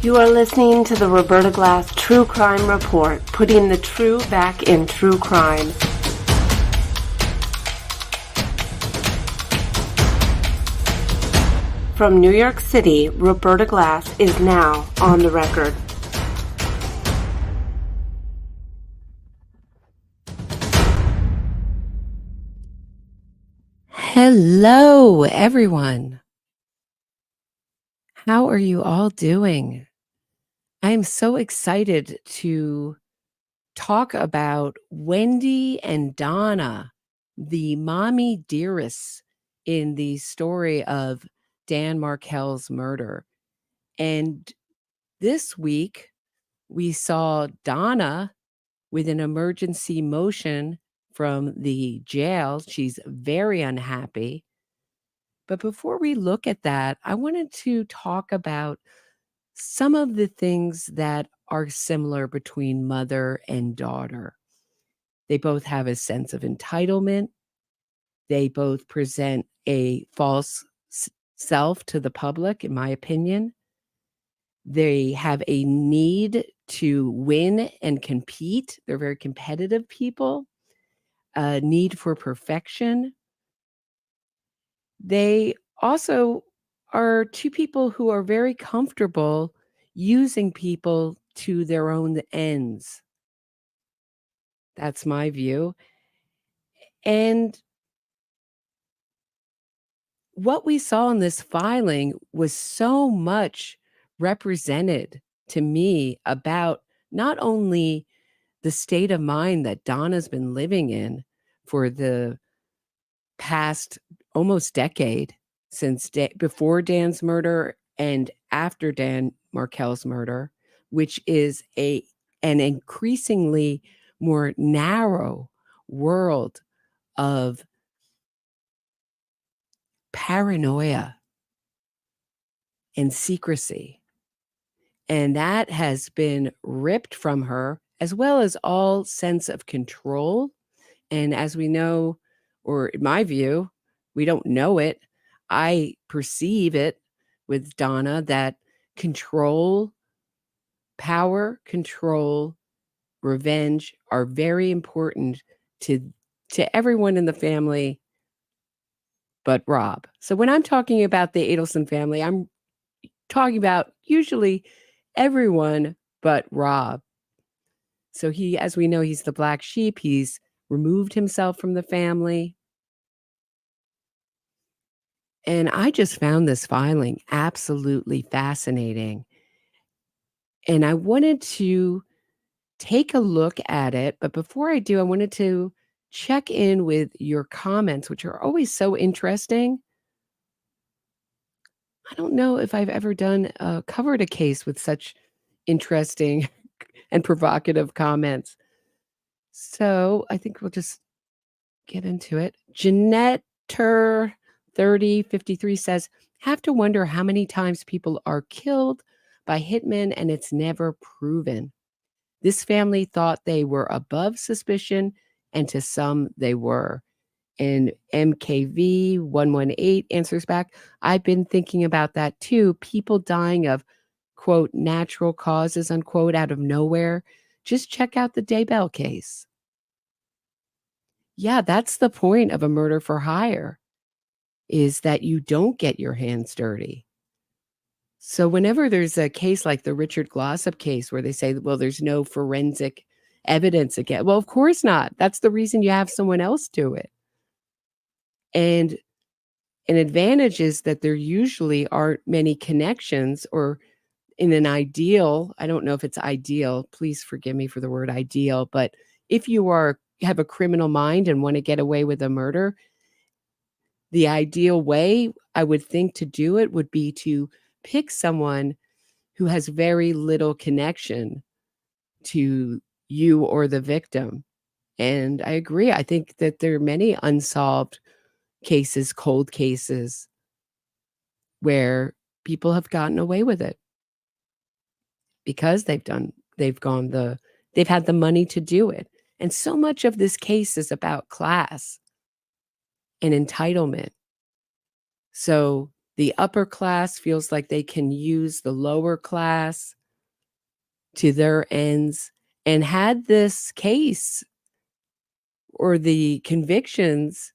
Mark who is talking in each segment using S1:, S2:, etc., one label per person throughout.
S1: You are listening to the Roberta Glass True Crime Report, putting the true back in true crime. From New York City, Roberta Glass is now on the record.
S2: Hello, everyone. How are you all doing? I am so excited to talk about Wendi and Donna, the Mommie Dearest in the story of Dan Markel's murder. And this week, we saw Donna with an emergency motion from the jail. She's very unhappy. But before we look at that, I wanted to talk about some of the things that are similar between mother and daughter. They both have a sense of entitlement. They both present a false self to the public, in my opinion. They have a need to win and compete. They're very competitive people. A need for perfection. They also are two people who are very comfortable using people to their own ends. That's my view. And what we saw in this filing was so much represented to me about not only the state of mind that Donna's been living in for the past almost decade, since before Dan's murder and after Dan Markel's murder, which is an increasingly more narrow world of paranoia and secrecy. And that has been ripped from her, as well as all sense of control. And as we know, or in my view, we don't know it, I perceive it with Donna that control, power, control, revenge are very important to everyone in the family but Rob. So when I'm talking about the Adelson family, I'm talking about usually everyone but Rob. So he, as we know, he's the black sheep. He's removed himself from the family. And I just found this filing absolutely fascinating. And I wanted to take a look at it. But before I do, I wanted to check in with your comments, which are always so interesting. I don't know if I've ever covered a case with such interesting and provocative comments. So I think we'll just get into it. Jeanette 3053 says, have to wonder how many times people are killed by hitmen and it's never proven. This family thought they were above suspicion, and to some they were. And MKV 118 answers back, I've been thinking about that too. People dying of, quote, natural causes, unquote, out of nowhere. Just check out the Daybell case. Yeah, that's the point of a murder for hire, is that you don't get your hands dirty. So whenever there's a case like the Richard Glossop case where they say, well, there's no forensic evidence again. Well, of course not. That's the reason you have someone else do it. And an advantage is that there usually aren't many connections, or in an ideal, I don't know if it's ideal, please forgive me for the word ideal, but if you have a criminal mind and want to get away with a murder, the ideal way I would think to do it would be to pick someone who has very little connection to you or the victim. And I agree. I think that there are many unsolved cases, cold cases, where people have gotten away with it because they've had the money to do it. And so much of this case is about class and entitlement. So the upper class feels like they can use the lower class to their ends. And had this case or the convictions,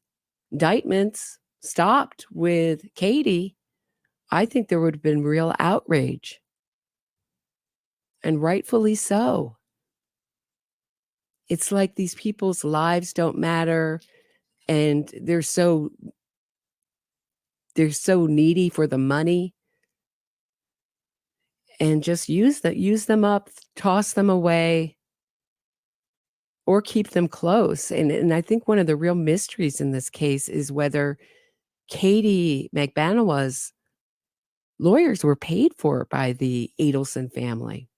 S2: indictments stopped with Katie, I think there would have been real outrage. And rightfully so. It's like these people's lives don't matter, and they're so needy for the money, and just use them up, toss them away, or keep them close. And I think one of the real mysteries in this case is whether Katie Magbanaway's lawyers were paid for by the Adelson family.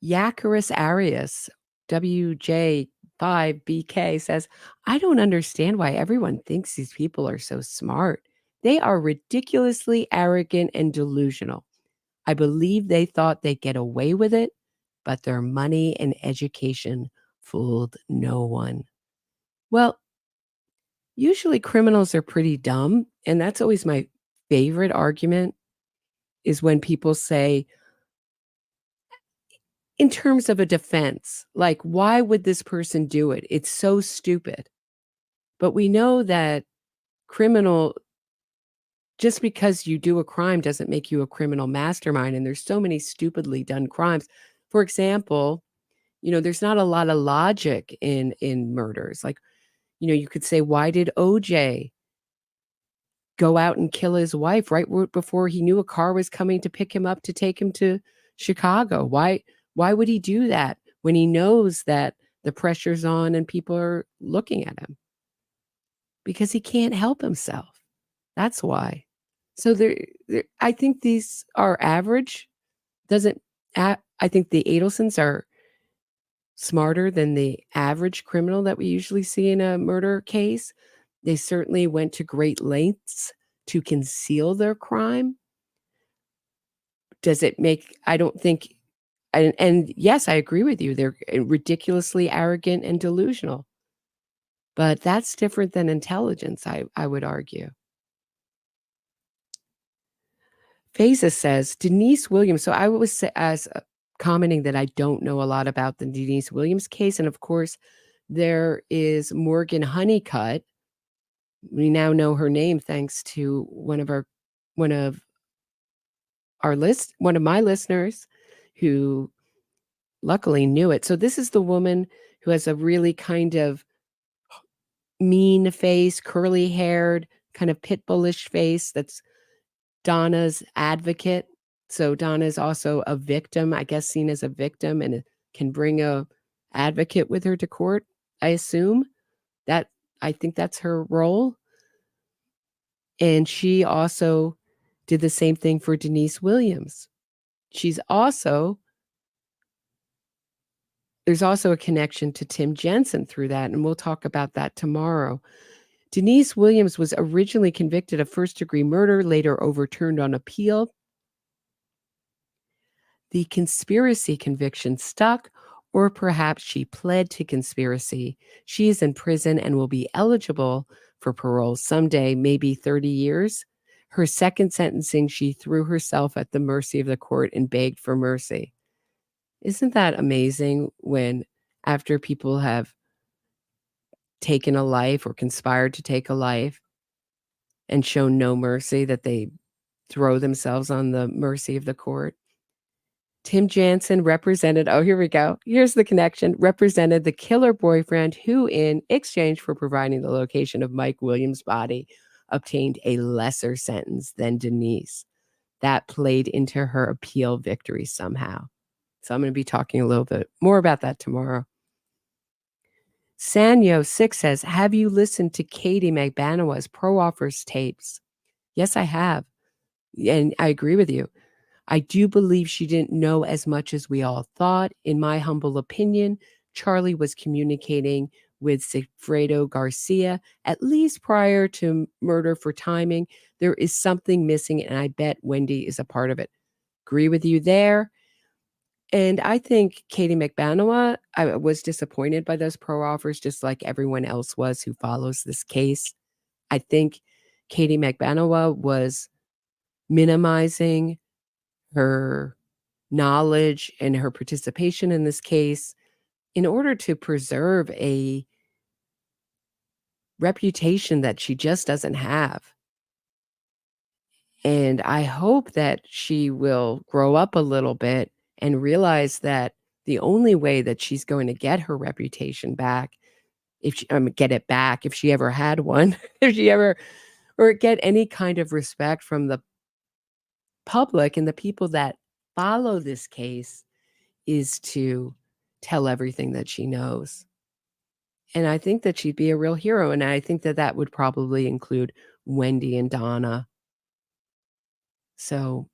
S2: Yacarus Arias, WJ5BK, says, I don't understand why everyone thinks these people are so smart. They are ridiculously arrogant and delusional. I believe they thought they'd get away with it, but their money and education fooled no one. Well, usually criminals are pretty dumb, and that's always my favorite argument, is when people say, in terms of a defense, like, why would this person do it? It's so stupid. But we know that just because you do a crime doesn't make you a criminal mastermind. And there's so many stupidly done crimes. For example, there's not a lot of logic in murders. Like, you could say, why did OJ go out and kill his wife right before he knew a car was coming to pick him up to take him to Chicago? Why would he do that when he knows that the pressure's on and people are looking at him? Because he can't help himself. That's why. So I think these are average. I think the Adelsons are smarter than the average criminal that we usually see in a murder case. They certainly went to great lengths to conceal their crime. Does it make, I don't think, and yes, I agree with you. They're ridiculously arrogant and delusional. But that's different than intelligence, I would argue. Faesen says, Denise Williams. So I was commenting that I don't know a lot about the Denise Williams case. And of course, there is Morgan Honeycutt. We now know her name thanks to one of my listeners who luckily knew it. So this is the woman who has a really kind of mean face, curly haired, kind of pit bullish face. That's Donna's advocate. So Donna is also a victim, I guess, seen as a victim, and can bring a advocate with her to court, I assume. I think that's her role. And she also did the same thing for Denise Williams. There's also a connection to Tim Jensen through that, and we'll talk about that tomorrow. Denise Williams was originally convicted of first-degree murder, later overturned on appeal. The conspiracy conviction stuck, or perhaps she pled to conspiracy. She is in prison and will be eligible for parole someday, maybe 30 years. Her second sentencing, she threw herself at the mercy of the court and begged for mercy. Isn't that amazing when, after people have taken a life or conspired to take a life and shown no mercy, that they throw themselves on the mercy of the court? Tim Jensen represented, here we go. Here's the connection, represented the killer boyfriend who, in exchange for providing the location of Mike Williams' body, obtained a lesser sentence than Denise. That played into her appeal victory somehow. So I'm going to be talking a little bit more about that tomorrow. Sanyo6 says, have you listened to Katie Magbanaway's pro-offers tapes? Yes, I have. And I agree with you. I do believe she didn't know as much as we all thought. In my humble opinion, Charlie was communicating with Sigfredo Garcia, at least prior to murder for timing. There is something missing, and I bet Wendi is a part of it. Agree with you there. And I think Katie McBanoa, I was disappointed by those pro offers, just like everyone else was who follows this case. I think Katie McBanoa was minimizing her knowledge and her participation in this case in order to preserve a reputation that she just doesn't have. And I hope that she will grow up a little bit and realize that the only way that she's going to get her reputation back, if she get it back, if she ever had one, if she ever, or get any kind of respect from the public and the people that follow this case, is to tell everything that she knows. And I think that she'd be a real hero. And I think that that would probably include Wendi and Donna. So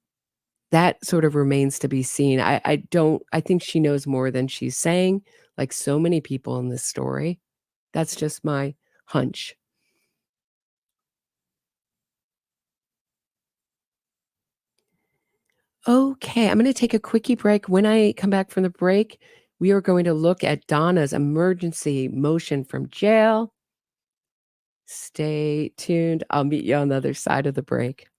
S2: that sort of remains to be seen. I think she knows more than she's saying, like so many people in this story. That's just my hunch. Okay, I'm going to take a quickie break. When I come back from the break, we are going to look at Donna's emergency motion from jail. Stay tuned. I'll meet you on the other side of the break.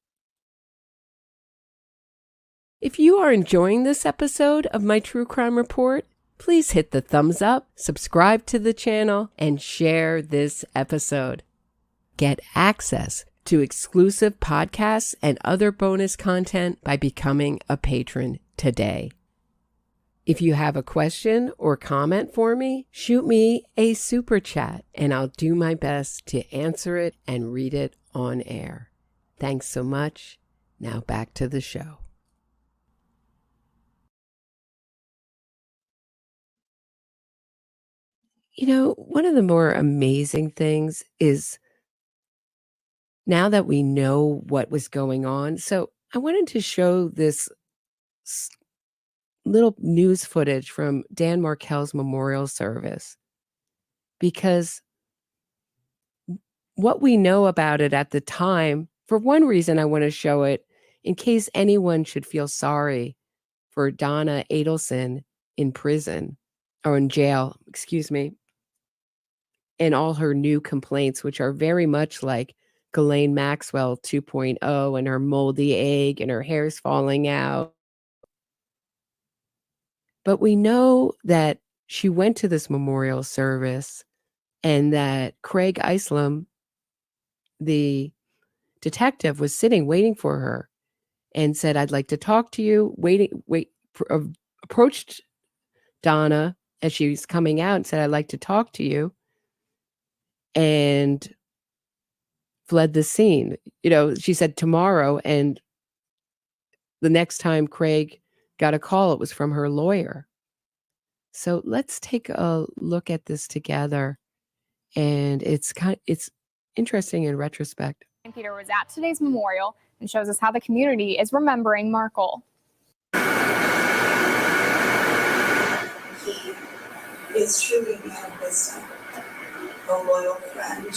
S2: If you are enjoying this episode of my True Crime Report, please hit the thumbs up, subscribe to the channel, and share this episode. Get access to exclusive podcasts and other bonus content by becoming a patron today. If you have a question or comment for me, shoot me a super chat and I'll do my best to answer it and read it on air. Thanks so much. Now back to the show. You know, one of the more amazing things is now that we know what was going on. So I wanted to show this little news footage from Dan Markel's memorial service, because what we know about it at the time, for one reason, I want to show it in case anyone should feel sorry for Donna Adelson in prison or in jail, excuse me, and all her new complaints, which are very much like Ghislaine Maxwell 2.0 and her moldy egg and her hair's falling out. But we know that she went to this memorial service and that Craig Islom, the detective, was sitting waiting for her and said, "I'd like to talk to you." Approached Donna as she was coming out and said, "I'd like to talk to you," and fled the scene. You know, she said tomorrow, and the next time Craig got a call, it was from her lawyer. So let's take a look at this together, and it's interesting in retrospect.
S3: Peter was at today's memorial and shows us how the community is remembering Markel.
S4: He is truly a man of wisdom, a loyal friend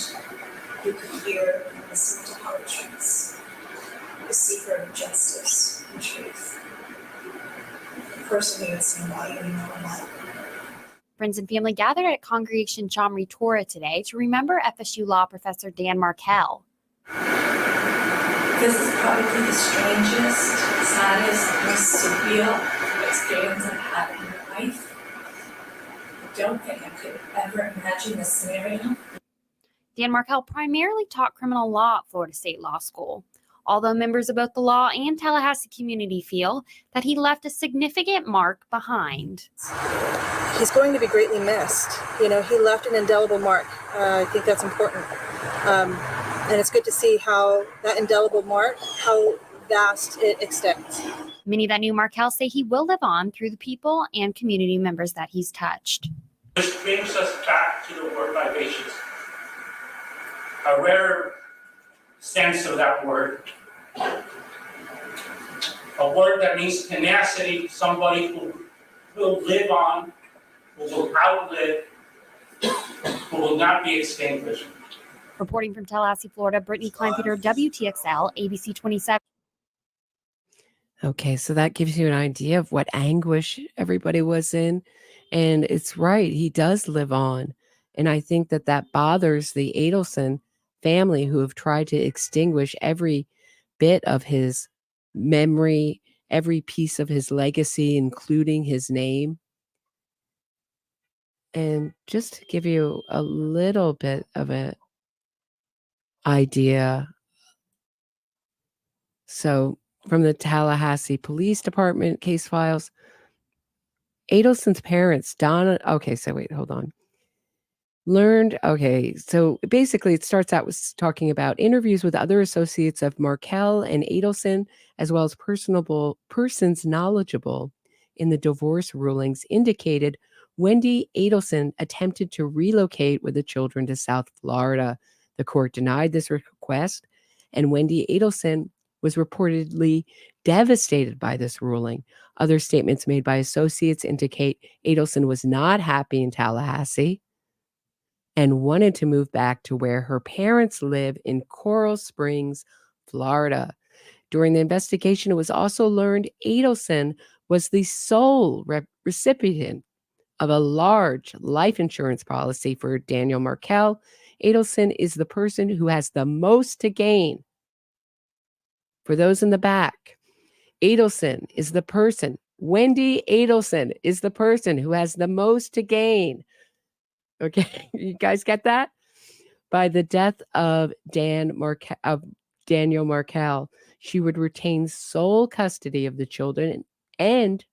S4: who could hear and listen to heartstrings, a seeker of justice and truth, a person who had seen value in human life.
S5: Friends and family gathered at Congregation Chomri Torah today to remember FSU law professor Dan Markel.
S4: This is probably the strangest, saddest, most surreal experience I've had in my life. I don't think I could ever imagine this scenario.
S5: Dan Markel primarily taught criminal law at Florida State Law School, although members of both the law and Tallahassee community feel that he left a significant mark behind.
S6: He's going to be greatly missed. You know, he left an indelible mark. I think that's important. And it's good to see how that indelible mark, how vast it extends.
S5: Many that knew Markel say he will live on through the people and community members that he's touched.
S7: This brings us back to the word vivacious. A rare sense of that word. A word that means tenacity, somebody who will live on, who will outlive, who will not be extinguished.
S5: Reporting from Tallahassee, Florida, Brittany Kleinpeter, WTXL, ABC 27.
S2: Okay, so that gives you an idea of what anguish everybody was in. And it's right, he does live on. And I think that that bothers the Adelson family, who have tried to extinguish every bit of his memory, every piece of his legacy, including his name. And just to give you a little bit of an idea. So, from the Tallahassee Police Department case files, Adelson's parents, Donna, okay, so wait, hold on. So basically it starts out with talking about interviews with other associates of Markel and Adelson, as well as persons knowledgeable in the divorce rulings, indicated Wendi Adelson attempted to relocate with the children to South Florida. The court denied this request, and Wendi Adelson was reportedly devastated by this ruling. Other statements made by associates indicate Adelson was not happy in Tallahassee and wanted to move back to where her parents live in Coral Springs, Florida. During the investigation, it was also learned Adelson was the sole recipient of a large life insurance policy for Daniel Markel. Adelson is the person who has the most to gain. For those in the back, Adelson is the person, Wendi Adelson is the person who has the most to gain. Okay, you guys get that? By the death of Daniel Markel, she would retain sole custody of the children, and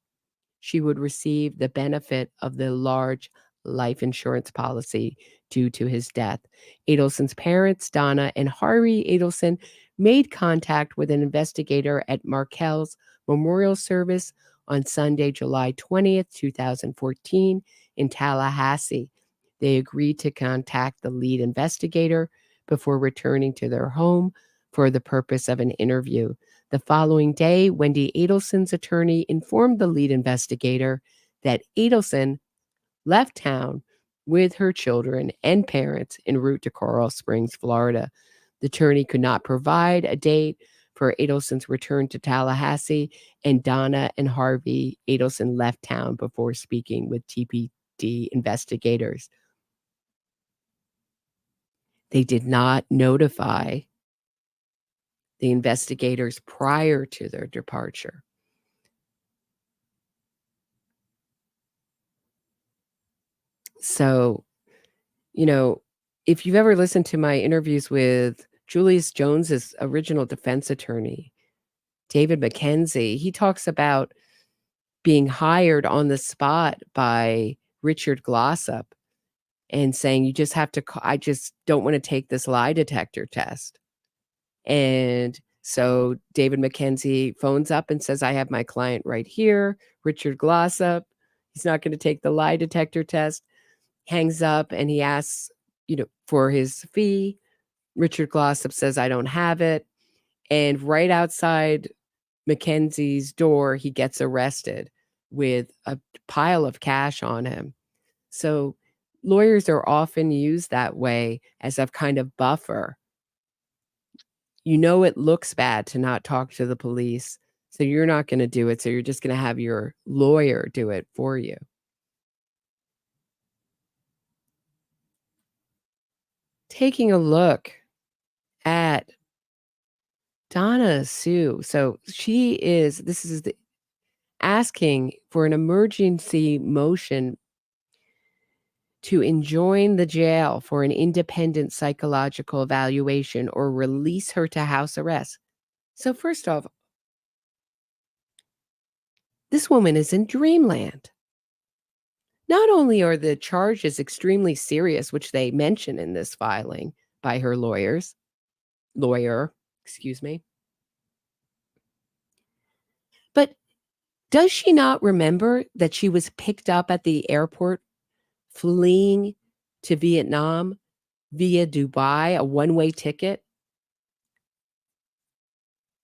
S2: she would receive the benefit of the large life insurance policy due to his death. Adelson's parents, Donna and Harvey Adelson, made contact with an investigator at Markel's memorial service on Sunday, July 20th, 2014 in Tallahassee. They agreed to contact the lead investigator before returning to their home for the purpose of an interview. The following day, Wendi Adelson's attorney informed the lead investigator that Adelson left town with her children and parents en route to Coral Springs, Florida. The attorney could not provide a date for Adelson's return to Tallahassee, and Donna and Harvey Adelson left town before speaking with TPD investigators. They did not notify the investigators prior to their departure. So, if you've ever listened to my interviews with Julius Jones's original defense attorney, David McKenzie, he talks about being hired on the spot by Richard Glossop and saying, you just have to, I just don't want to take this lie detector test. And so David McKenzie phones up and says, I have my client right here, Richard Glossop. He's not going to take the lie detector test. Hangs up and he asks, for his fee. Richard Glossop says, I don't have it. And right outside McKenzie's door, he gets arrested with a pile of cash on him. So lawyers are often used that way as a kind of buffer. It looks bad to not talk to the police, so you're not going to do it. So you're just going to have your lawyer do it for you. Taking a look at Donna Sue. So this is asking for an emergency motion to enjoin the jail for an independent psychological evaluation or release her to house arrest. So first off, this woman is in dreamland. Not only are the charges extremely serious, which they mention in this filing by her lawyer, but does she not remember that she was picked up at the airport fleeing to Vietnam via Dubai, a one-way ticket?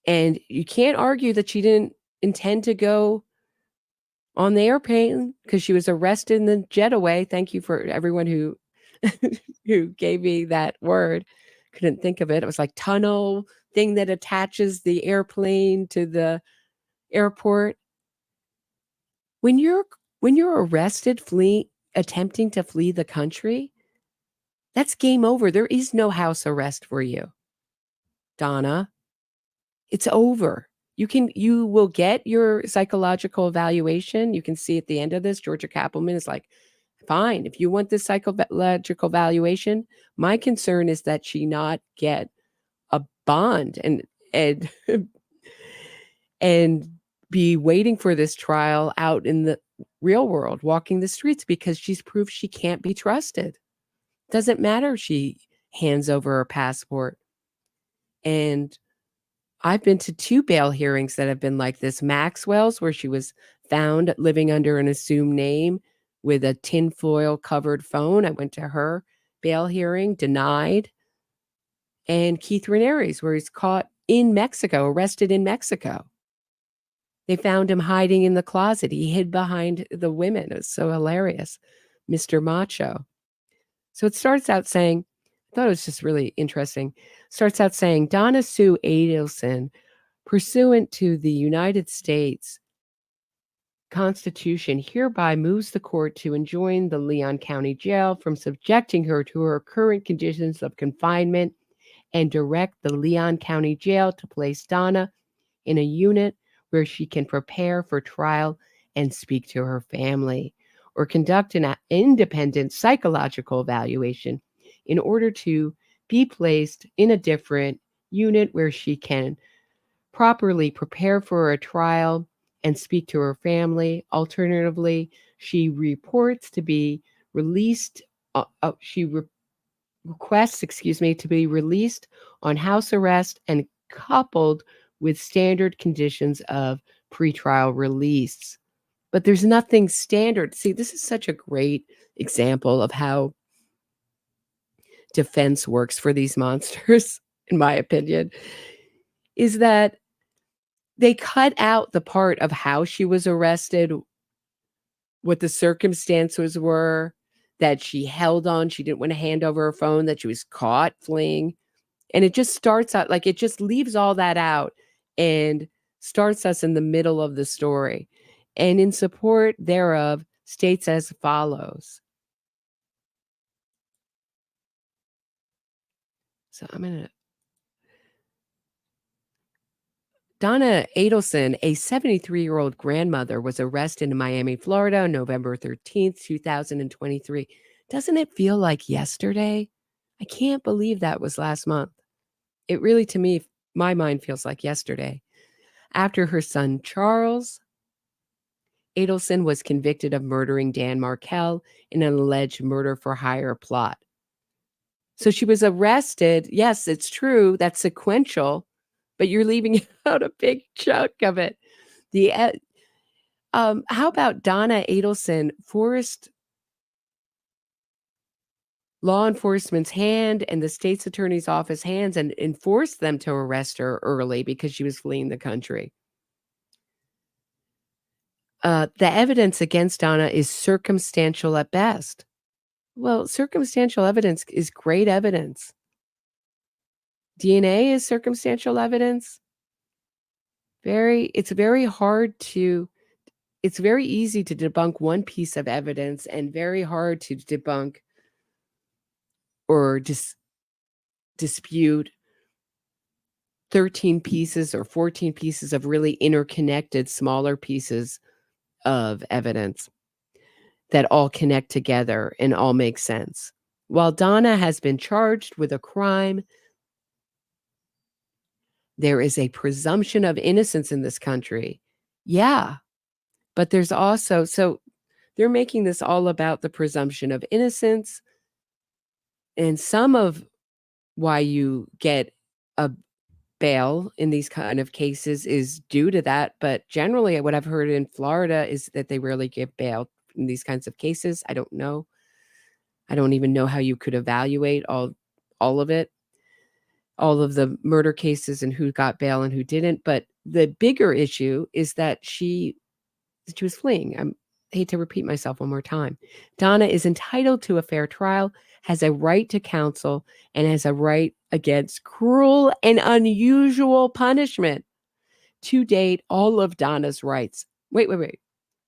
S2: And you can't argue that she didn't intend to go on the airplane because she was arrested in the jetaway. Thank you for everyone who who gave me that word. Couldn't think of it. It was like tunnel thing that attaches the airplane to the airport. When you're arrested attempting to flee the country, that's game over. There is no house arrest for you, Donna. It's over. You will get your psychological evaluation. You can see at the end of this, Georgia Kappelman is like, fine, if you want this psychological evaluation, my concern is that she not get a bond and and be waiting for this trial out in the real world, walking the streets, because she's proved she can't be trusted. Doesn't matter if she hands over her passport. And I've been to 2 bail hearings that have been like this. Maxwell's, where she was found living under an assumed name with a tinfoil covered phone. I went to her bail hearing, denied. And Keith Ranieri's, where he's caught in Mexico, arrested in Mexico. They found him hiding in the closet. He hid behind the women. It was so hilarious. Mr. Macho. So it starts out saying, I thought it was just really interesting. Starts out saying, Donna Sue Adelson, pursuant to the United States Constitution, hereby moves the court to enjoin the Leon County Jail from subjecting her to her current conditions of confinement and direct the Leon County Jail to place Donna in a unit where she can prepare for trial and speak to her family, or conduct an independent psychological evaluation in order to be placed in a different unit where she can properly prepare for a trial and speak to her family. Alternatively, she reports to be released. Requests, to be released on house arrest and coupled with standard conditions of pretrial release. But there's nothing standard. See, this is such a great example of how defense works for these monsters, in my opinion, is that they cut out the part of how she was arrested, what the circumstances were, that she held on, she didn't want to hand over her phone, that she was caught fleeing. And it just starts out, like, it just leaves all that out and starts us in the middle of the story. And in support thereof, states as follows. So Donna Adelson, a 73-year-old grandmother, was arrested in Miami, Florida on November 13th, 2023. Doesn't it feel like yesterday? I can't believe that was last month. It really, to me, my mind feels like yesterday. After her son, Charles Adelson, was convicted of murdering Dan Markell in an alleged murder for hire plot. So she was arrested. Yes, it's true. That's sequential, but you're leaving out a big chunk of it. How about Donna Adelson forced law enforcement's hand and the state's attorney's office hands and enforced them to arrest her early because she was fleeing the country? The evidence against Donna is circumstantial at best. Well, circumstantial evidence is great evidence. DNA is circumstantial evidence. It's very easy to debunk one piece of evidence and very hard to debunk or dispute 13 pieces or 14 pieces of really interconnected smaller pieces of evidence that all connect together and all make sense. While Donna has been charged with a crime, there is a presumption of innocence in this country. Yeah, but there's also, so they're making this all about the presumption of innocence. And some of why you get a bail in these kind of cases is due to that. But generally, what I've heard in Florida is that they rarely give bail in these kinds of cases. I don't know. I don't even know how you could evaluate all of it, all of the murder cases and who got bail and who didn't. But the bigger issue is that she was fleeing. I hate to repeat myself one more time. Donna is entitled to a fair trial, has a right to counsel, and has a right against cruel and unusual punishment. To date, all of Donna's rights. Wait.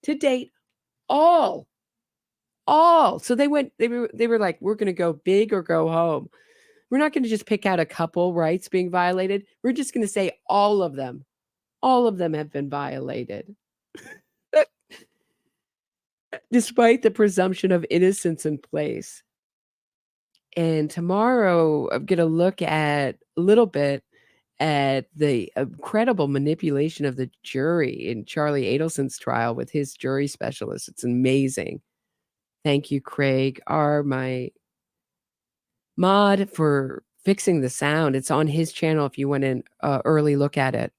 S2: To date, all. So they were like, we're going to go big or go home. We're not going to just pick out a couple rights being violated. We're just going to say all of them. All of them have been violated. Despite the presumption of innocence in place. And tomorrow, I'm going to look at a little bit at the incredible manipulation of the jury in Charlie Adelson's trial with his jury specialist. It's amazing. Thank you, Craig, my mod, for fixing the sound. It's on his channel if you want an early look at it.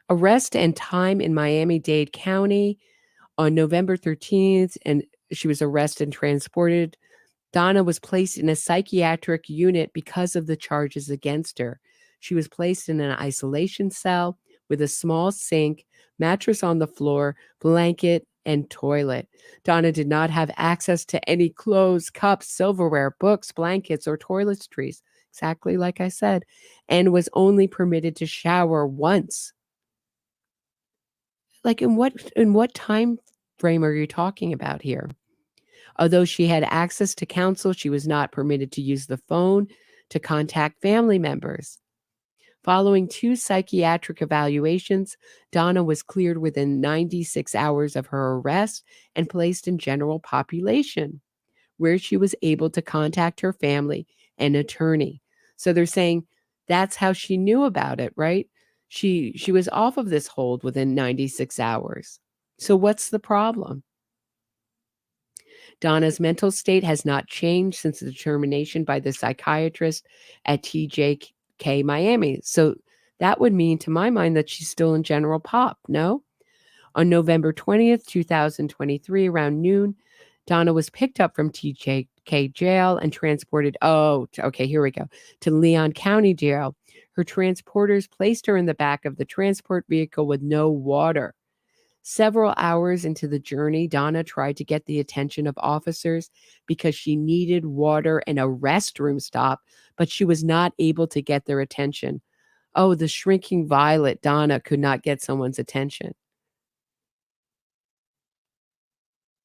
S2: Arrest and time in Miami-Dade County on November 13th, and she was arrested and transported. Donna was placed in a psychiatric unit because of the charges against her. She was placed in an isolation cell with a small sink, mattress on the floor, blanket, and toilet. Donna did not have access to any clothes, cups, silverware, books, blankets, or toiletries, exactly like I said, and was only permitted to shower once. Like, in what time frame are you talking about here? Although she had access to counsel, she was not permitted to use the phone to contact family members. Following 2 psychiatric evaluations, Donna was cleared within 96 hours of her arrest and placed in general population, where she was able to contact her family and attorney. So they're saying that's how she knew about it, right? She was off of this hold within 96 hours. So what's the problem? Donna's mental state has not changed since the determination by the psychiatrist at TJK Miami. So that would mean, to my mind, that she's still in general pop, no? On November 20th, 2023, around noon, Donna was picked up from TJK jail and transported, here we go, to Leon County Jail. Her transporters placed her in the back of the transport vehicle with no water. Several hours into the journey, Donna tried to get the attention of officers because she needed water and a restroom stop, but she was not able to get their attention. Oh, the shrinking violet, Donna could not get someone's attention.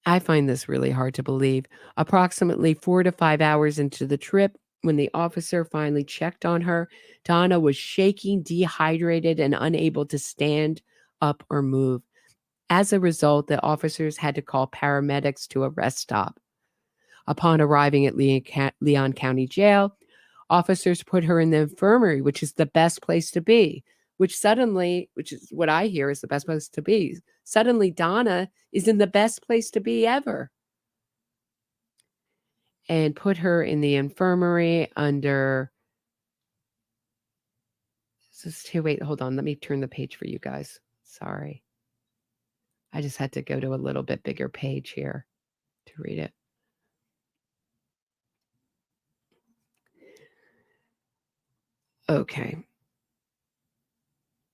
S2: I find this really hard to believe. Approximately 4 to 5 hours into the trip, when the officer finally checked on her, Donna was shaking, dehydrated, and unable to stand up or move. As a result, the officers had to call paramedics to a rest stop. Upon arriving at Leon County Jail, officers put her in the infirmary, which is the best place to be, which is what I hear is the best place to be. Suddenly, Donna is in the best place to be ever. And put her in the infirmary under... Wait, hold on. Let me turn the page for you guys. Sorry. I just had to go to a little bit bigger page here to read it. Okay.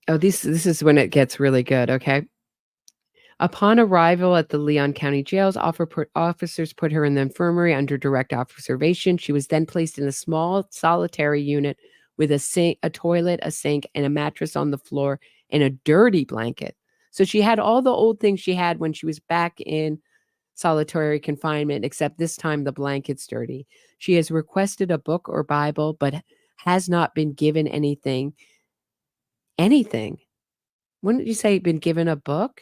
S2: Oh, this is when it gets really good, okay? Upon arrival at the Leon County jails, officers put her in the infirmary under direct observation. She was then placed in a small solitary unit with a toilet, a sink, and a mattress on the floor, and a dirty blanket. So she had all the old things she had when she was back in solitary confinement, except this time the blanket's dirty. She has requested a book or Bible, but has not been given anything. Anything. Wouldn't you say been given a book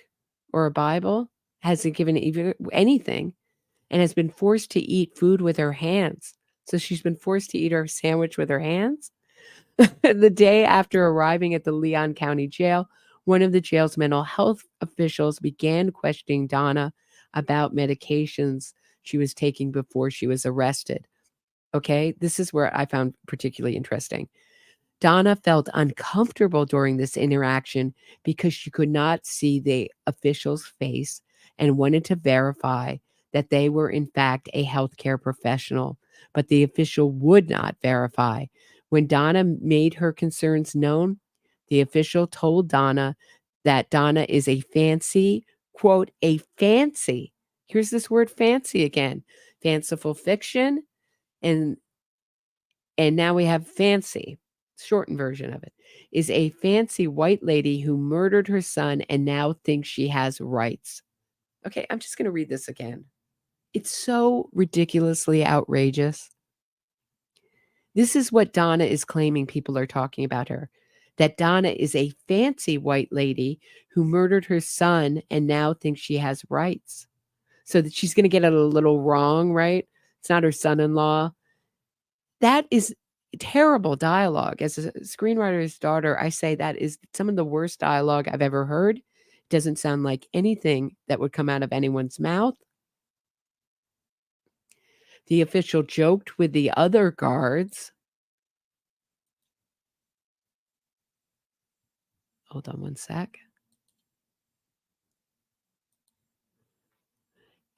S2: or a Bible? Hasn't given even anything, and has been forced to eat food with her hands. So she's been forced to eat her sandwich with her hands. The day after arriving at the Leon County Jail, one of the jail's mental health officials began questioning Donna about medications she was taking before she was arrested. Okay, this is where I found particularly interesting. Donna felt uncomfortable during this interaction because she could not see the official's face and wanted to verify that they were in fact a healthcare professional, but the official would not verify. When Donna made her concerns known, the official told Donna that Donna is a fancy, quote, a fancy. Here's this word fancy again. Fanciful fiction. And now we have fancy. shortened version of it, is a fancy white lady who murdered her son and now thinks she has rights. Okay, I'm just going to read this again. It's so ridiculously outrageous. This is what Donna is claiming people are talking about her. That Donna is a fancy white lady who murdered her son and now thinks she has rights. So that she's going to get it a little wrong, right? It's not her son-in-law. That is terrible dialogue. As a screenwriter's daughter, I say that is some of the worst dialogue I've ever heard. It doesn't sound like anything that would come out of anyone's mouth. The official joked with the other guards. Hold on one sec.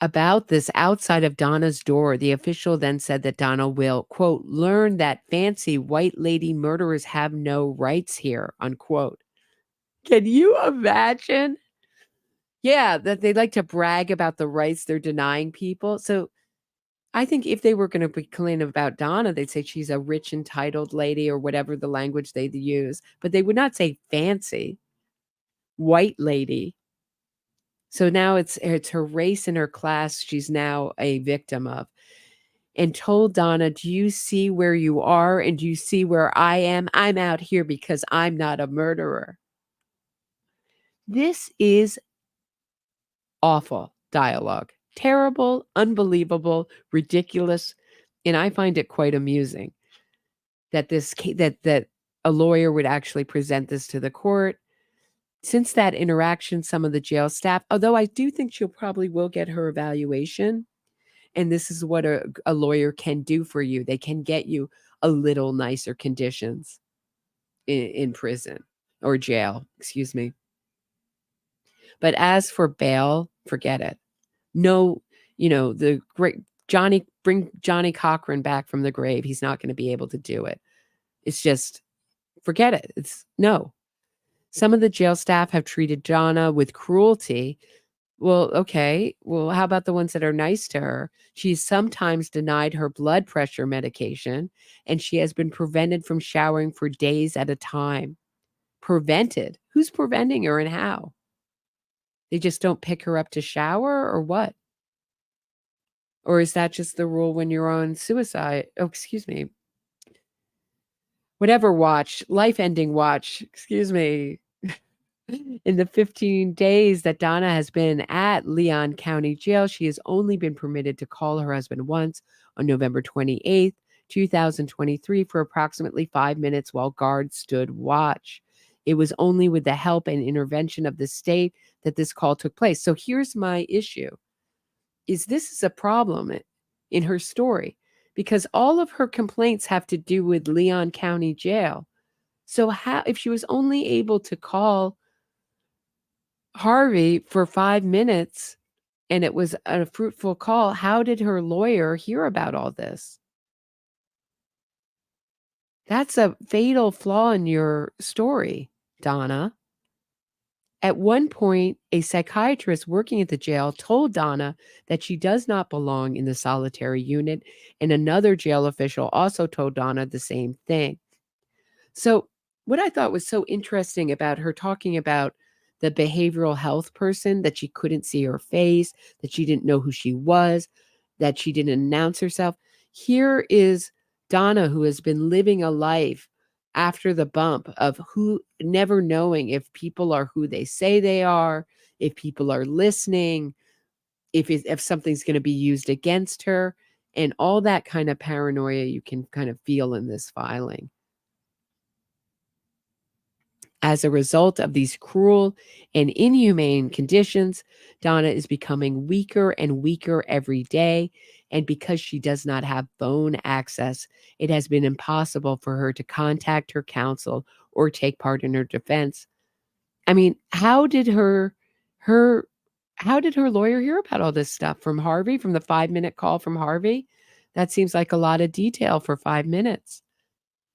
S2: About this outside of Donna's door, the official then said that Donna will, quote, learn that fancy white lady murderers have no rights here, unquote. Can you imagine? Yeah, that they like to brag about the rights they're denying people. So I think if they were going to be clean about Donna, they'd say she's a rich, entitled lady or whatever the language they'd use. But they would not say fancy white lady. So now it's her race and her class she's now a victim of. And told Donna, do you see where you are? And do you see where I am? I'm out here because I'm not a murderer. This is awful dialogue. Terrible, unbelievable, ridiculous. And I find it quite amusing that that a lawyer would actually present this to the court. Since that interaction, some of the jail staff, although I do think she'll probably will get her evaluation, and this is what a lawyer can do for you. They can get you a little nicer conditions in prison or jail, excuse me. But as for bail, forget it. No, the great bring Johnny Cochran back from the grave. He's not going to be able to do it. It's just, forget it. It's no. Some of the jail staff have treated Donna with cruelty. Well, okay. Well, how about the ones that are nice to her? She's sometimes denied her blood pressure medication, and she has been prevented from showering for days at a time. Prevented? Who's preventing her and how? They just don't pick her up to shower or what? Or is that just the rule when you're on suicide? Oh, excuse me. Whatever watch, life-ending watch, excuse me. In the 15 days that Donna has been at Leon County Jail, she has only been permitted to call her husband once on November 28th, 2023, for approximately 5 minutes while guards stood watch. It was only with the help and intervention of the state that this call took place. So here's my issue. This is a problem in her story because all of her complaints have to do with Leon County Jail. So how, if she was only able to call Harvey for 5 minutes and it was a fruitful call, how did her lawyer hear about all this? That's a fatal flaw in your story, Donna. At one point, a psychiatrist working at the jail told Donna that she does not belong in the solitary unit, and another jail official also told Donna the same thing. So what I thought was so interesting about her talking about the behavioral health person, that she couldn't see her face, that she didn't know who she was, that she didn't announce herself. Here is Donna, who has been living a life after the bump of who never knowing if people are who they say they are, if people are listening, if something's going to be used against her, and all that kind of paranoia you can kind of feel in this filing. As a result of these cruel and inhumane conditions, Donna is becoming weaker and weaker every day. And because she does not have phone access, it has been impossible for her to contact her counsel or take part in her defense. I mean, how did her lawyer hear about all this stuff? From Harvey, from the 5-minute call from Harvey? That seems like a lot of detail for 5 minutes.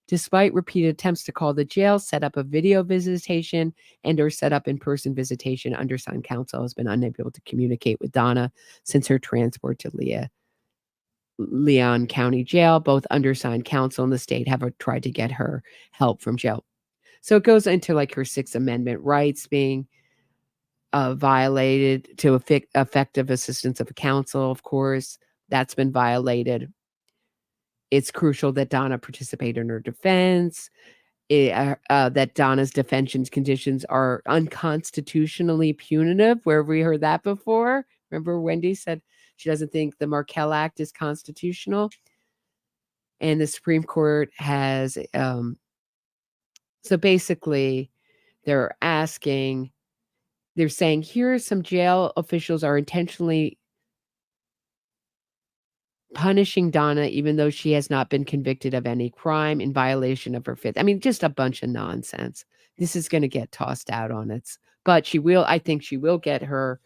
S2: Despite repeated attempts to call the jail, set up a video visitation, or set up in-person visitation, undersigned counsel has been unable to communicate with Donna since her transport to Leon County Jail. Both undersigned counsel in the state have tried to get her help from jail. So it goes into like her Sixth Amendment rights being violated, to effective assistance of counsel, of course. That's been violated. It's crucial that Donna participate in her defense, that Donna's detention conditions are unconstitutionally punitive. Where have we heard that before? Remember Wendi said she doesn't think the Markell Act is constitutional. And the Supreme Court has, so basically they're saying, here some jail officials are intentionally punishing Donna, even though she has not been convicted of any crime, in violation of her Fifth. I mean, just a bunch of nonsense. This is going to get tossed out on its, but I think she will get her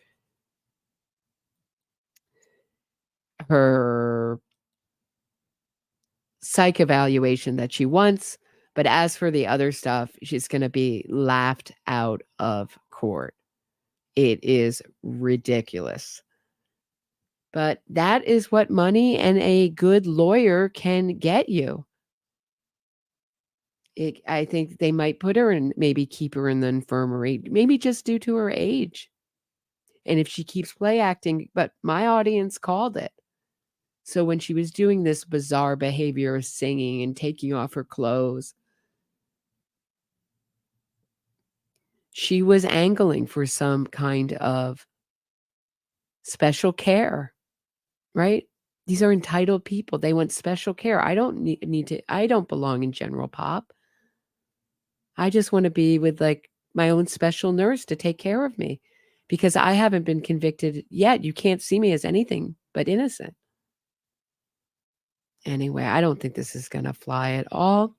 S2: psych evaluation that she wants. But as for the other stuff, she's going to be laughed out of court. It is ridiculous. But that is what money and a good lawyer can get you. I think they might put her in, maybe keep her in the infirmary, maybe just due to her age. And if she keeps play acting, but my audience called it. So when she was doing this bizarre behavior of singing and taking off her clothes, she was angling for some kind of special care, right? These are entitled people. They want special care. I don't need to, I don't belong in general pop. I just want to be with like my own special nurse to take care of me because I haven't been convicted yet. You can't see me as anything but innocent. Anyway, I don't think this is going to fly at all.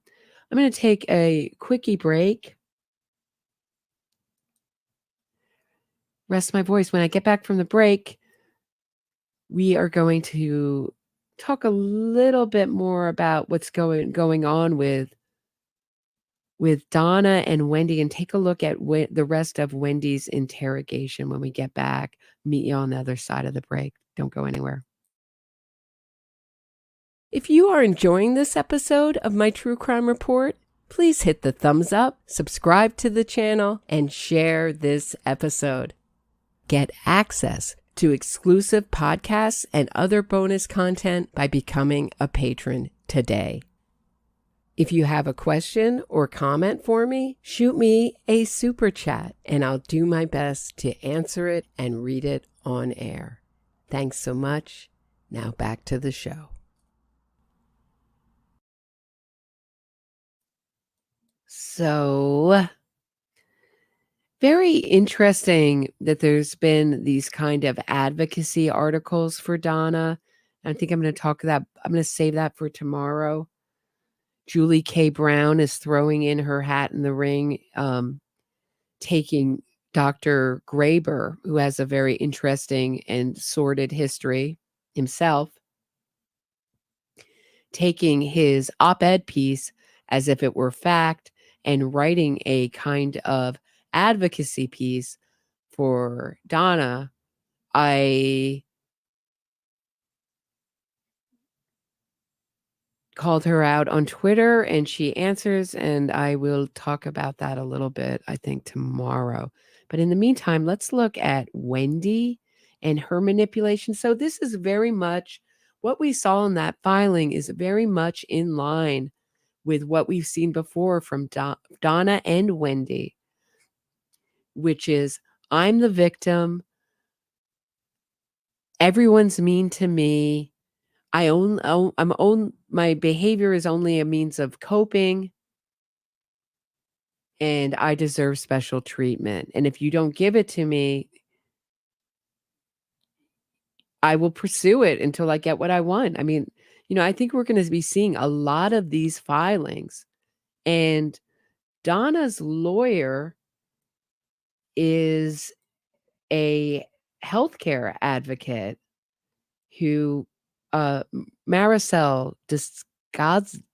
S2: I'm going to take a quickie break. Rest my voice. When I get back from the break, we are going to talk a little bit more about what's going on with Donna and Wendi, and take a look at the rest of Wendi's interrogation when we get back. Meet you on the other side of the break. Don't go anywhere. If you are enjoying this episode of my True Crime Report, please hit the thumbs up, subscribe to the channel, and share this episode. Get access to exclusive podcasts and other bonus content by becoming a patron today. If you have a question or comment for me, shoot me a super chat and I'll do my best to answer it and read it on air. Thanks so much. Now back to the show. So, very interesting that there's been these kind of advocacy articles for Donna. I think I'm going to save that for tomorrow. Julie K. Brown is throwing in her hat in the ring, taking Dr. Graber, who has a very interesting and sordid history himself, taking his op-ed piece as if it were fact and writing a kind of advocacy piece for Donna. I called her out on Twitter and she answers, and I will talk about that a little bit, I think, tomorrow. But in the meantime, let's look at Wendi and her manipulation. So this is very much what we saw in that filing, is very much in line with what we've seen before from Donna and Wendi, which is, I'm the victim. Everyone's mean to me. My behavior is only a means of coping, and I deserve special treatment. And if you don't give it to me, I will pursue it until I get what I want. I mean, I think we're going to be seeing a lot of these filings. And Donna's lawyer is a healthcare advocate who, Maricel Descalzio,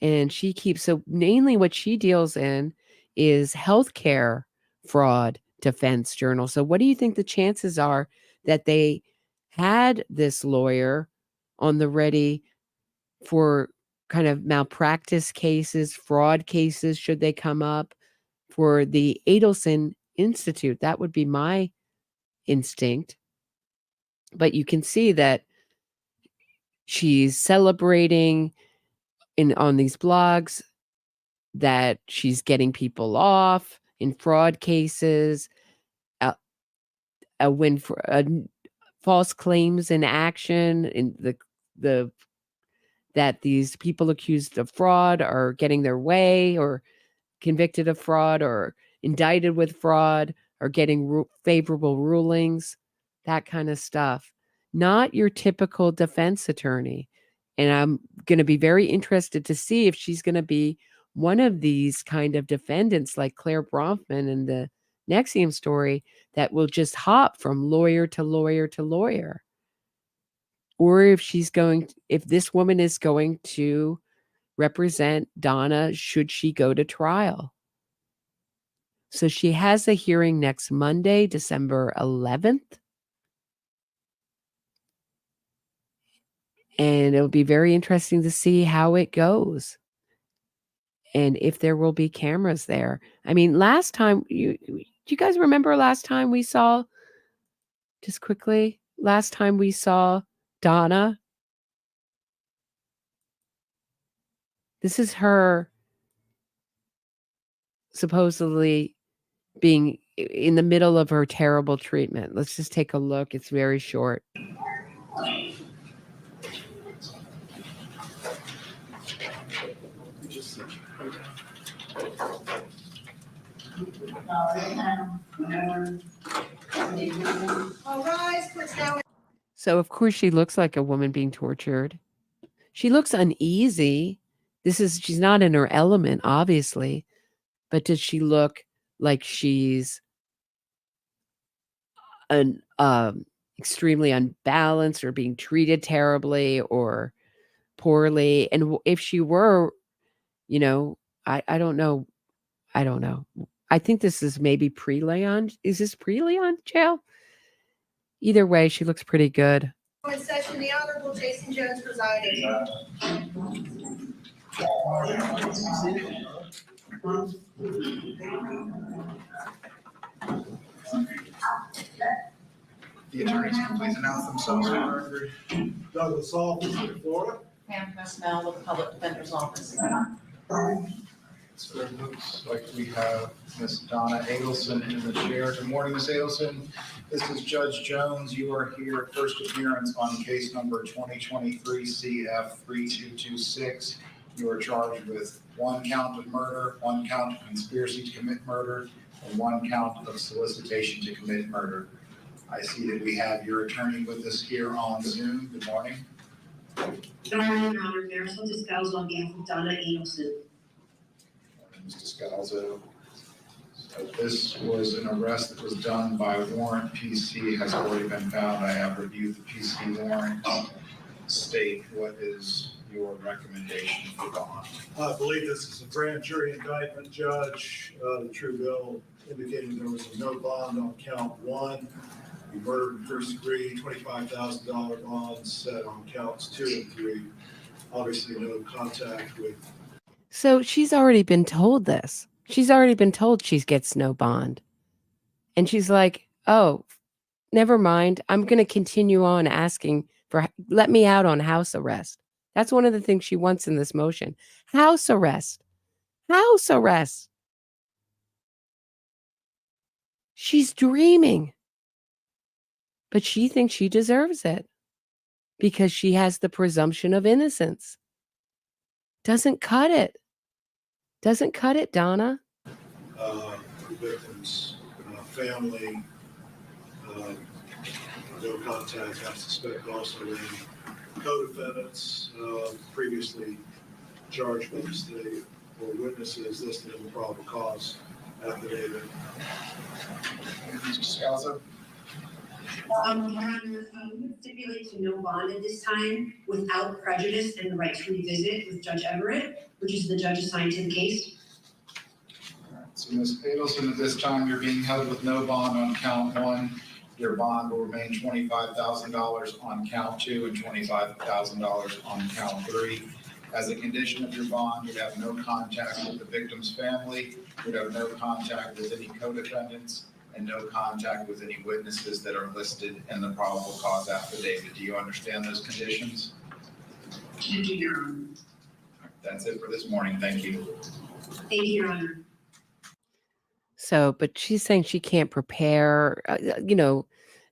S2: and she keeps, so mainly what she deals in is healthcare fraud defense journal. So what do you think the chances are that they had this lawyer on the ready for kind of malpractice cases, fraud cases, should they come up, for the Adelson Institute. That would be my instinct. But you can see that she's celebrating on these blogs that she's getting people off in fraud cases, a win for false claims in action, in the that these people accused of fraud are getting their way, or convicted of fraud, or indicted with fraud, or getting favorable rulings, that kind of stuff. Not your typical defense attorney. And I'm going to be very interested to see if she's going to be one of these kind of defendants like Claire Bronfman in the NXIVM story that will just hop from lawyer to lawyer to lawyer. Or if this woman is going to represent Donna should she go to trial. So she has a hearing next Monday, December 11th. And it'll be very interesting to see how it goes. And if there will be cameras there. I mean, last time, do you guys remember last time we saw, just quickly, last time we saw Donna? This is her supposedly being in the middle of her terrible treatment. Let's just take a look. It's very short. So of course she looks like a woman being tortured. She looks uneasy. She's not in her element, obviously, but does she look like she's extremely unbalanced or being treated terribly or poorly? And if she were, I don't know. I don't know. I think this is maybe pre-Leon. Is this pre-Leon jail? Either way, she looks pretty good.
S8: In session, the Honorable Jason Jones presiding.
S9: The attorneys can please announce themselves for the record.
S10: Douglas Office in Florida.
S11: Pam Presnell with the Public Defender's Office.
S9: So it looks like we have Miss Donna Adelson in the chair. Good morning, Miss Adelson. This is Judge Jones. You are here at first appearance on case number 2023 CF 3226. You are charged with 1 count of murder, 1 count of conspiracy to commit murder, and 1 count of solicitation to commit murder. I see that we have your attorney with us here on Zoom. Good morning.
S12: Good morning, Your Honor. Marisol Descalzo on behalf of Donna Adelson.
S9: Mr. Descalzo. So this was an arrest that was done by warrant. PC has already been found. I have reviewed the PC warrant. State, what is your recommendation for bond?
S10: I believe this is a grand jury indictment, Judge. The true bill indicating there was a no bond on count 1. The murder in first degree, $25,000 bond set on counts 2 and 3. Obviously, no contact with.
S2: So she's already been told this. She's already been told she gets no bond. And she's like, oh, never mind. I'm going to continue on asking for, let me out on house arrest. That's one of the things she wants in this motion. House arrest. House arrest. She's dreaming. But she thinks she deserves it because she has the presumption of innocence. Doesn't cut it. Doesn't cut it, Donna.
S10: The victim's family, no contact. I suspect also the co-defendants previously charged with the state or witnesses listed in the probable cause affidavit.
S9: Mr. Scalzo?
S12: Your Honor, we stipulate to no bond at this time without prejudice and the right to revisit with Judge Everett, which is the judge assigned to the case.
S9: All right, so Ms. Adelson, at this time, you're being held with no bond on count 1. Your bond will remain $25,000 on count 2 and $25,000 on count 3. As a condition of your bond, you have no contact with the victim's family, you have no contact with any co-defendants, and no contact with any witnesses that are listed in the probable cause affidavit. Do you understand those conditions?
S12: Thank you, Your Honor.
S9: That's it for this morning. Thank you.
S12: Thank you, Your Honor.
S2: So, but she's saying she can't prepare.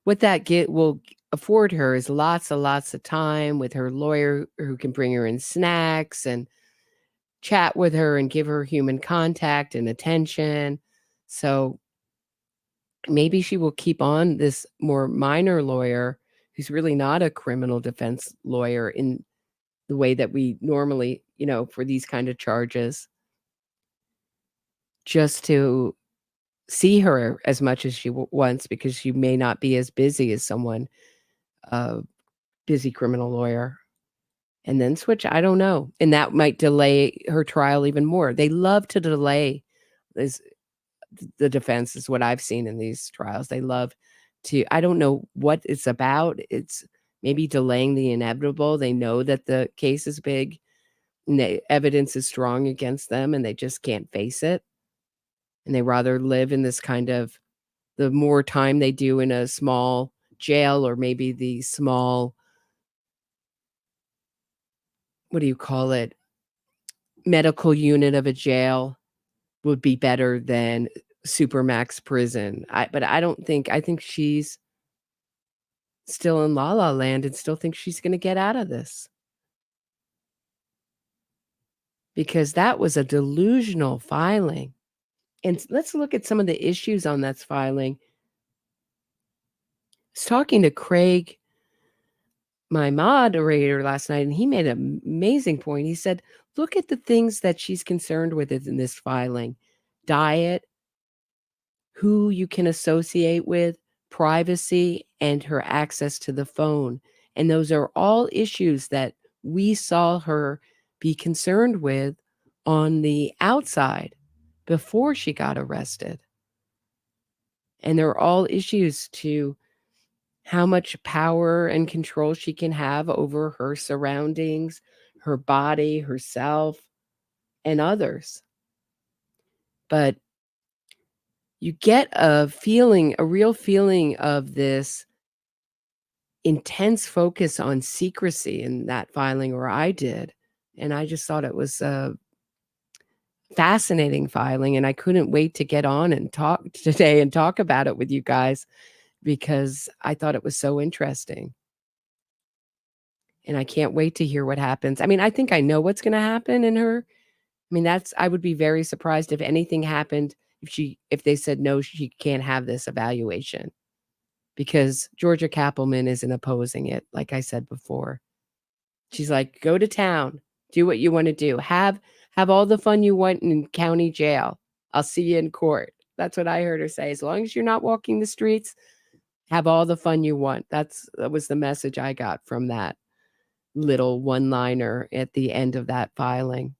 S2: What that will afford her is lots and lots of time with her lawyer who can bring her in snacks and chat with her and give her human contact and attention. So maybe she will keep on this more minor lawyer who's really not a criminal defense lawyer in the way that we normally, for these kind of charges, just to see her as much as she wants, because she may not be as busy as someone, a busy criminal lawyer, and then switch. I don't know. And that might delay her trial even more. They love to delay this. The defense is what I've seen in these trials. They love to, I don't know what it's about. It's maybe delaying the inevitable. They know that the case is big and the evidence is strong against them and they just can't face it. And they rather live in this kind of, the more time they do in a small jail, or maybe the small, what do you call it, medical unit of a jail, would be better than supermax prison. I think she's still in la la land and still thinks she's going to get out of this, because that was a delusional filing. And let's look at some of the issues on that filing. I was talking to Craig, my moderator, last night, and he made an amazing point. He said, look at the things that she's concerned with in this filing: diet, who you can associate with, privacy, and her access to the phone. And those are all issues that we saw her be concerned with on the outside before she got arrested. And they're all issues to how much power and control she can have over her surroundings, her body, herself, and others. But you get a real feeling of this intense focus on secrecy in that filing, or I did. And I just thought it was a fascinating filing. And I couldn't wait to get on and talk today and talk about it with you guys, because I thought it was so interesting. And I can't wait to hear what happens. I mean, I think I know what's going to happen in her. I mean, I would be very surprised if anything happened, if they said, no, she can't have this evaluation, because Georgia Kappelman isn't opposing it. Like I said before, she's like, go to town, do what you want to do. Have all the fun you want in county jail. I'll see you in court. That's what I heard her say. As long as you're not walking the streets, have all the fun you want. That was the message I got from that little one-liner at the end of that filing.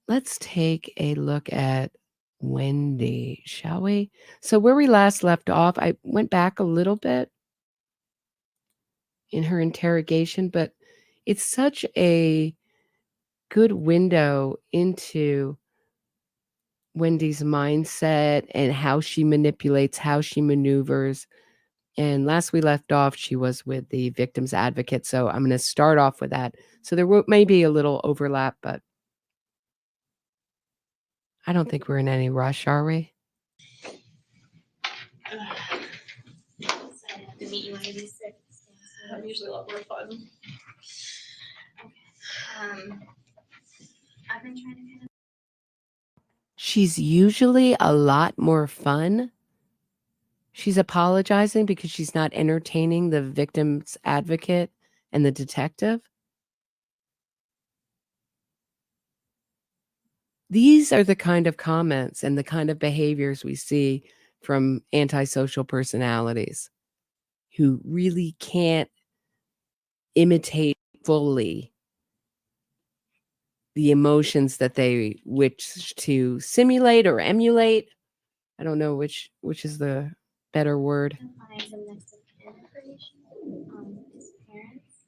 S2: Let's take a look at Wendi, shall we? So where we last left off, I went back a little bit in her interrogation, but it's such a good window into Wendi's mindset and how she manipulates, how she maneuvers. And last we left off, she was with the victim's advocate. So I'm going to start off with that. So there may be a little overlap, but I don't think we're in any rush, are we?
S11: To meet you one of these six. I'm usually a lot more fun. I've been trying to kind of.
S2: She's usually a lot more fun. She's apologizing because she's not entertaining the victim's advocate and the detective. These are the kind of comments and the kind of behaviors we see from antisocial personalities who really can't imitate fully the emotions that they wish to simulate or emulate. I don't know which is the better word.
S13: Find some next of kin information on his parents.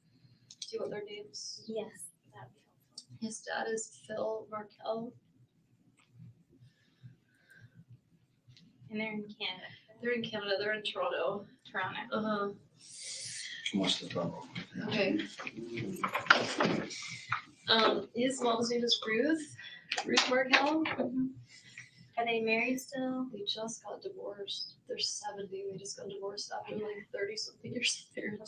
S11: Do you want their names?
S13: Yes, that'd be helpful.
S11: His dad is Phil Markel.
S13: And they're in Canada.
S11: They're in Canada. They're in Toronto.
S13: Toronto.
S10: What's the trouble?
S11: Okay. His mom's name is Ruth Markel.
S13: Are they married still?
S11: They just got divorced. They're 70. They just got divorced after like 30 something years of marriage.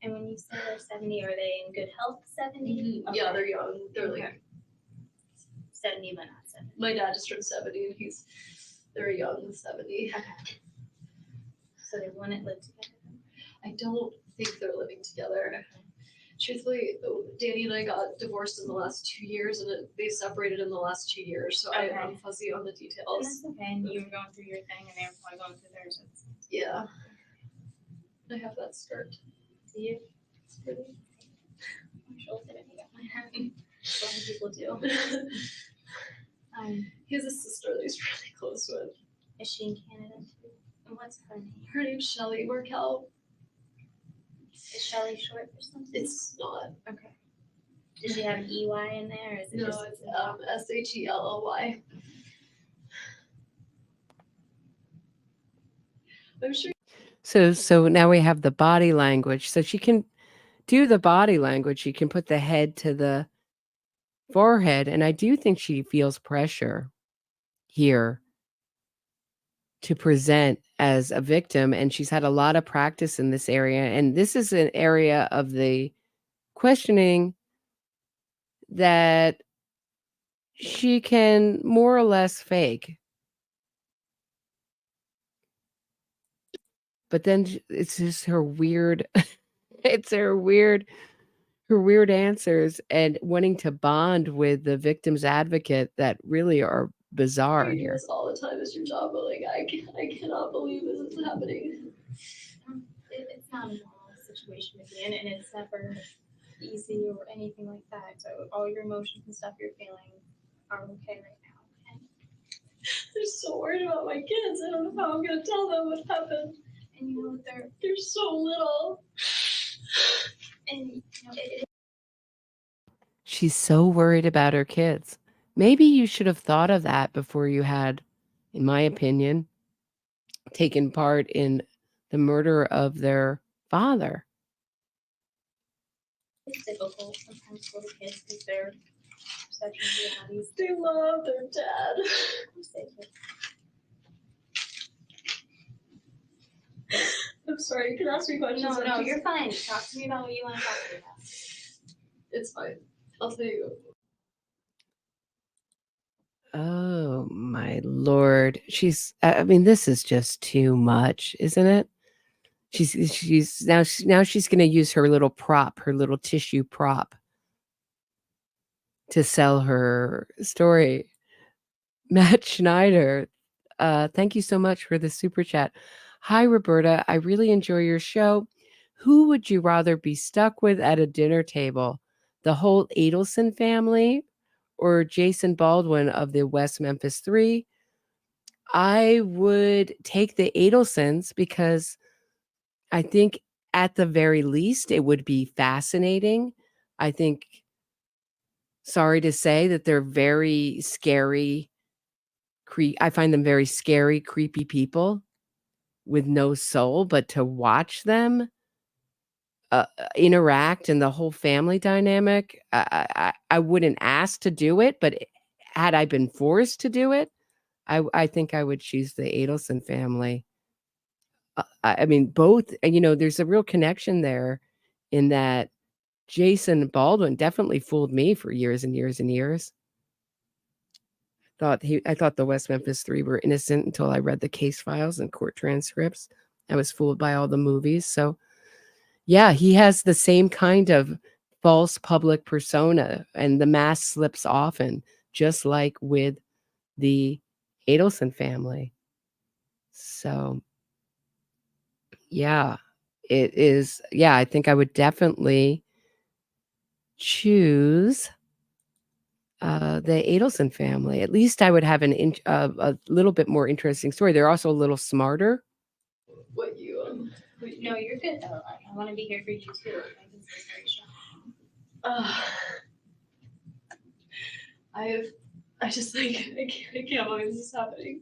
S13: And when you say they're 70, are they in good health 70?
S11: Mhm. Yeah, they're young. They're like
S13: 70, but not 70.
S11: my dad just turned 70 and they're young 70.
S13: Okay. So they wouldn't live together?
S11: I don't think they're living together. Truthfully, Danny and I got divorced in the last 2 years, and they separated in the last 2 years. So
S13: Okay.
S11: I'm fuzzy on the
S13: And
S11: details.
S13: that's okay. And you were going through your thing, and they were probably going through theirs.
S11: Yeah, I have that skirt.
S13: Do you?
S11: It's pretty.
S13: I'm sure that I got my hand. So many people do.
S11: He has a sister that he's really close with.
S13: Is she in Canada too? And what's her name?
S11: Her name's Shelly Markel.
S13: Is Shelly short for something?
S11: It's not.
S13: Okay. Does she have EY in there, or is it
S11: No,
S13: just
S11: it's SHELLY. I'm sure.
S2: So now we have the body language. So she can do the body language. She can put the head to the forehead. And I do think she feels pressure here to present as a victim. And she's had a lot of practice in this area. And this is an area of the questioning that she can more or less fake. But then it's just her weird, it's her weird answers and wanting to bond with the victim's advocate that really are bizarre
S11: You do
S2: here.
S11: this all the time as your job, but like I cannot believe this is happening.
S13: It's not a normal situation to be in, and it's never easy or anything like that. So all your emotions and stuff you're feeling are okay right now. Okay?
S11: They're so worried about my kids. I don't know how I'm gonna tell them what happened.
S13: And you know
S11: they're so little.
S13: And you know
S2: She's so worried about her kids. Maybe you should have thought of that before you had, in my opinion, taken part in the murder of their father.
S13: it's difficult sometimes for the kids because their perception of bodies.
S11: They love their dad. I'm sorry, you can ask me questions.
S13: No, you're fine. Talk to me about what you want to talk to me about.
S11: It's fine. I'll tell you.
S2: Oh my Lord. I mean, this is just too much, isn't it? She's now she's going to use her little prop, her little tissue prop to sell her story. Matt Schneider, thank you so much for the super chat. Hi, Roberta. I really enjoy your show. Who would you rather be stuck with at a dinner table? The whole Adelson family or Jason Baldwin of the West Memphis 3? I would take the Adelsons because I think at the very least it would be fascinating. I think, sorry to say, that they're very scary. I find them very scary, creepy people with no soul, but to watch them interact and the whole family dynamic, I wouldn't ask to do it, but had I been forced to do it, I think I would choose the Adelson family. I mean, both, and there's a real connection there in that Jason Baldwin definitely fooled me for years and years and years. I thought the West Memphis 3 were innocent until I read the case files and court transcripts. I was fooled by all the movies. So yeah, he has the same kind of false public persona, and the mask slips often, just like with the Adelson family. So yeah, it is. Yeah, I think I would definitely choose the Adelson family. At least I would have a little bit more interesting story. They're also a little smarter.
S11: What you
S13: No, you're good though. I want to be here for you too. My consideration.
S11: I just like I can't believe this is happening.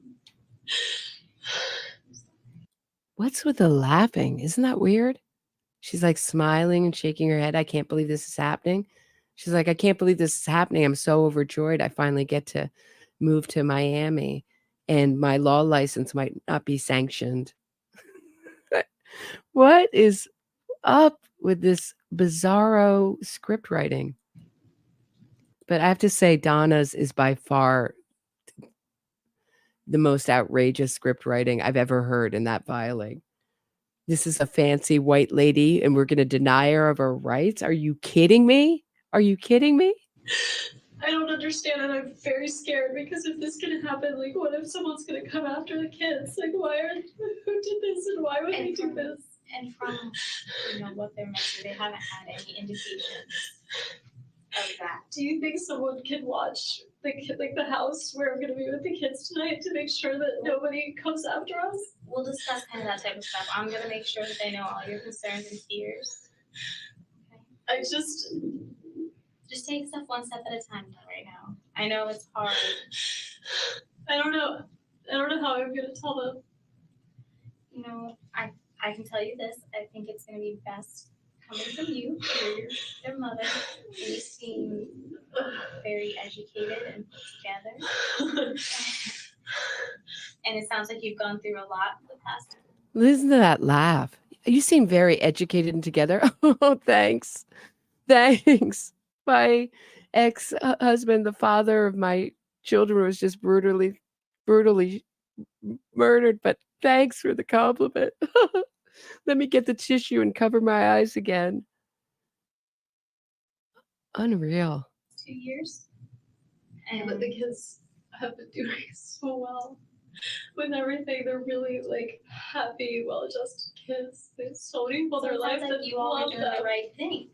S2: What's with the laughing? Isn't that weird? She's like smiling and shaking her head. I can't believe this is happening. She's like, I can't believe this is happening. I'm so overjoyed. I finally get to move to Miami and my law license might not be sanctioned. What is up with this bizarro script writing? But I have to say, Donna's is by far the most outrageous script writing I've ever heard in that filing. This is a fancy white lady and we're going to deny her of her rights. Are you kidding me? Are you kidding me?
S11: I don't understand and I'm very scared because if this can happen, like what if someone's gonna come after the kids? Like who did this and why would they do this?
S13: And from what they're mentioning, they haven't had any indications of that.
S11: Do you think someone can watch the house where I'm gonna be with the kids tonight to make sure that nobody comes after us?
S13: We'll discuss kind of that type of stuff. I'm gonna make sure that they know all your concerns and fears. Okay.
S11: I just
S13: take stuff one step at a time right now. I know it's hard.
S11: I don't know how I'm gonna tell them.
S13: I can tell you this. I think it's gonna be best coming from you. You're their mother. You seem very educated and put together. And it sounds like you've gone through a lot in the past.
S2: Listen to that laugh. You seem very educated and together. Oh, thanks. Thanks. My ex-husband, the father of my children, was just brutally murdered, but thanks for the compliment. Let me get the tissue and cover my eyes again. Unreal.
S11: 2 years. But the kids have been doing so well with everything. They're really happy, well-adjusted kids. They have so many people in their life that
S13: you all are
S11: love
S13: doing
S11: them.
S13: the right thing.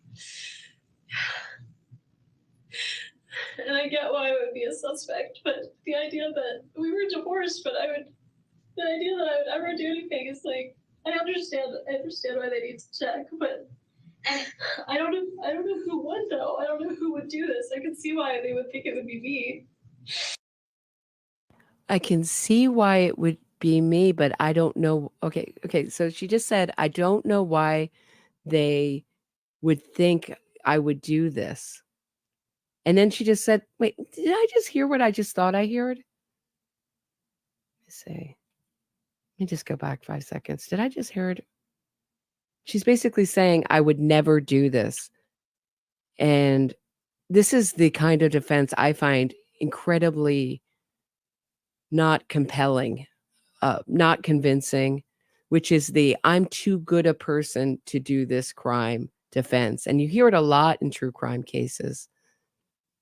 S11: And I get why I would be a suspect, but the idea that we were divorced, but the idea that I would ever do anything is I understand why they need to check, but I don't know who would though. I don't know who would do this. I can see why they would think it would be me.
S2: I can see why it would be me, but I don't know. Okay. So she just said, I don't know why they would think I would do this. And then she just said, wait, did I just hear what I just thought I heard? Let me just go back 5 seconds. Did I just hear it? She's basically saying I would never do this. And this is the kind of defense I find incredibly not compelling, not convincing, which is the I'm too good a person to do this crime defense. And you hear it a lot in true crime cases.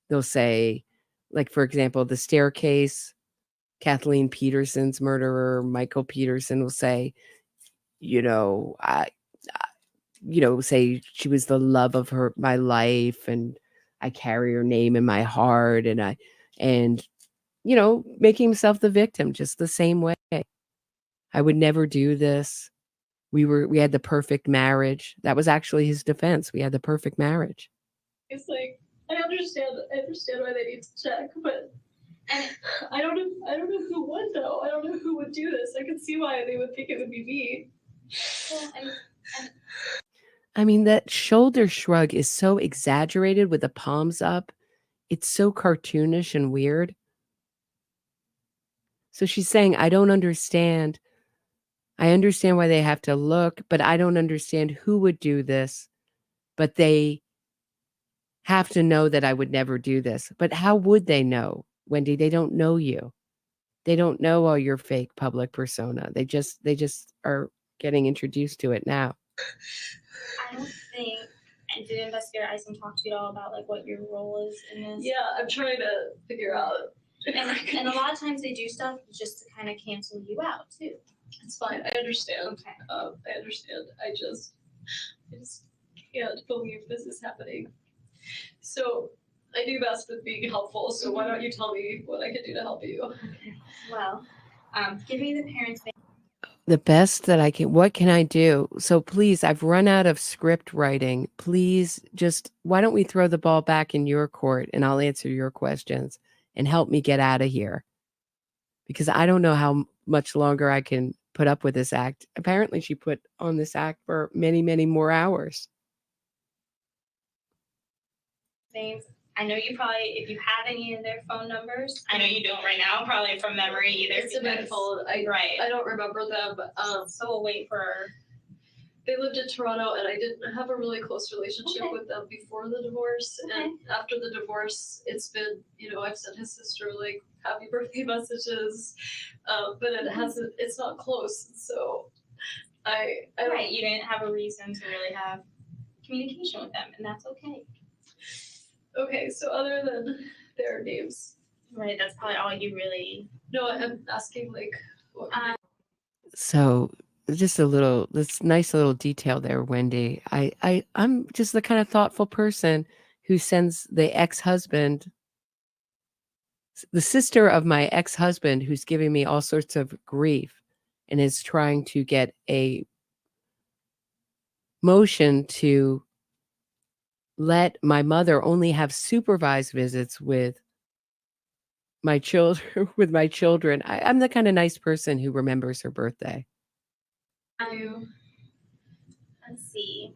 S2: They'll say, like, for example, the staircase, Kathleen Peterson's murderer, Michael Peterson, will say, say she was the love of my life and I carry her name in my heart and making himself the victim just the same way. I would never do this. We had the perfect marriage. That was actually his defense. We had the perfect marriage.
S11: It's I understand why they need to check, but I don't know who would though. I don't know who would do this. I can see why they would think it would be me.
S13: Well,
S2: I mean, that shoulder shrug is so exaggerated with the palms up. It's so cartoonish and weird. So she's saying, I don't understand. I understand why they have to look, but I don't understand who would do this. But they have to know that I would never do this. But how would they know, Wendi? They don't know you. They don't know all your fake public persona. They just are getting introduced to it now.
S13: I don't think, and did Investigator Eisen talk to you at all about what your role is in this?
S11: Yeah, I'm trying to figure out.
S13: And a lot of times they do stuff just to kind of cancel you out too.
S11: It's fine. I understand.
S13: Okay.
S11: I understand. I just can't believe this is happening. So I do best with being helpful, so why don't you tell me what I can do to help you?
S13: Well, give me the parents'
S2: The best that I can. What can I do? So please, I've run out of script writing. Please, just why don't we throw the ball back in your court and I'll answer your questions and help me get out of here, because I don't know how much longer I can put up with this act. Apparently, she put on this act for many, many more hours.
S13: names. I know you probably, if you have any of their phone numbers.
S14: I know you don't right now, probably from memory either.
S11: It's in my phone. I don't remember them.
S13: So we'll wait for.
S11: They lived in Toronto, and I didn't have a really close relationship with them before the divorce.
S13: Okay.
S11: And after the divorce, it's been, I've sent his sister like happy birthday messages, but it hasn't. It's not close. So I don't.
S13: Right, you didn't have a reason to really have communication with them, and that's okay.
S11: Okay, so other than their names.
S13: Right, that's probably all you really.
S11: No, I'm asking like. What
S2: So just this nice little detail there, Wendi. I'm just the kind of thoughtful person who sends the ex-husband, the sister of my ex-husband, who's giving me all sorts of grief and is trying to get a motion to let my mother only have supervised visits with my children. I'm the kind of nice person who remembers her birthday.
S13: Let's see.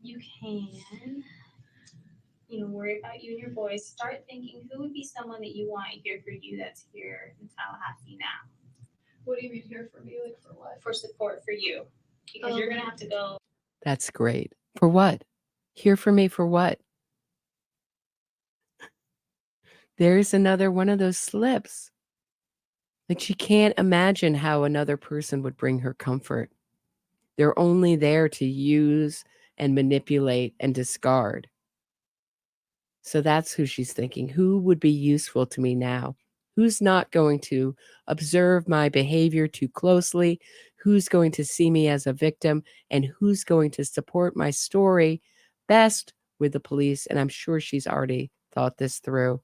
S13: You can, worry about you and your boys. Start thinking who would be someone that you want here for you that's here in Tallahassee now.
S11: What do you mean here for me? Like for what?
S13: For support for you. Because you're going to have to go.
S2: That's great. For what? Here for me for what? There's another one of those slips. Like she can't imagine how another person would bring her comfort. They're only there to use and manipulate and discard. So that's who she's thinking. Who would be useful to me now? Who's not going to observe my behavior too closely? Who's going to see me as a victim? And who's going to support my story best with the police? And I'm sure she's already thought this through.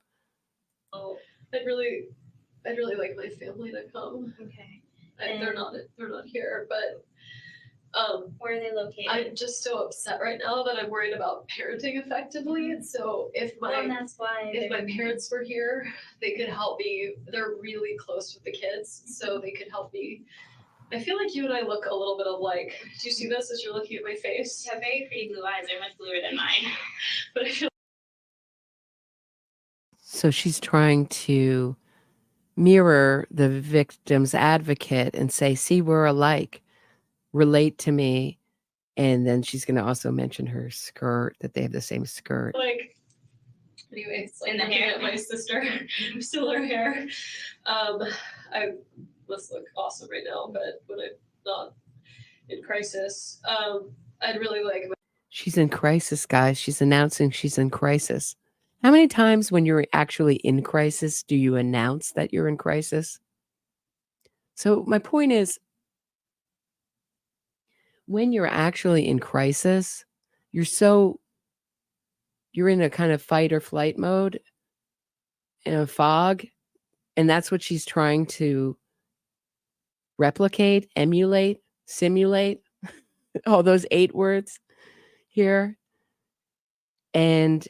S11: Oh, I'd really like my family to come.
S13: Okay.
S11: They're not here, but
S13: where are they located?
S11: I'm just so upset right now that I'm worried about parenting effectively. And so if my parents were here, they could help me. They're really close with the kids, so they could help me. I feel like you and I look a little bit alike. Do you see this as you're looking at my face?
S13: You have very pretty blue eyes. They're much bluer than mine.
S11: But I feel.
S2: So she's trying to mirror the victim's advocate and say, see, we're alike. Relate to me. And then she's going to also mention her skirt, that they have the same skirt.
S11: Like, anyways, like looking at my sister, similar hair. I must look awesome right now, but when I'm not in crisis, I'd really like.
S2: She's in crisis, guys. She's announcing she's in crisis. How many times when you're actually in crisis do you announce that you're in crisis? So my point is, when you're actually in crisis, you're in a kind of fight or flight mode, in a fog, and that's what she's trying to replicate, emulate, simulate, all those 8 words here. And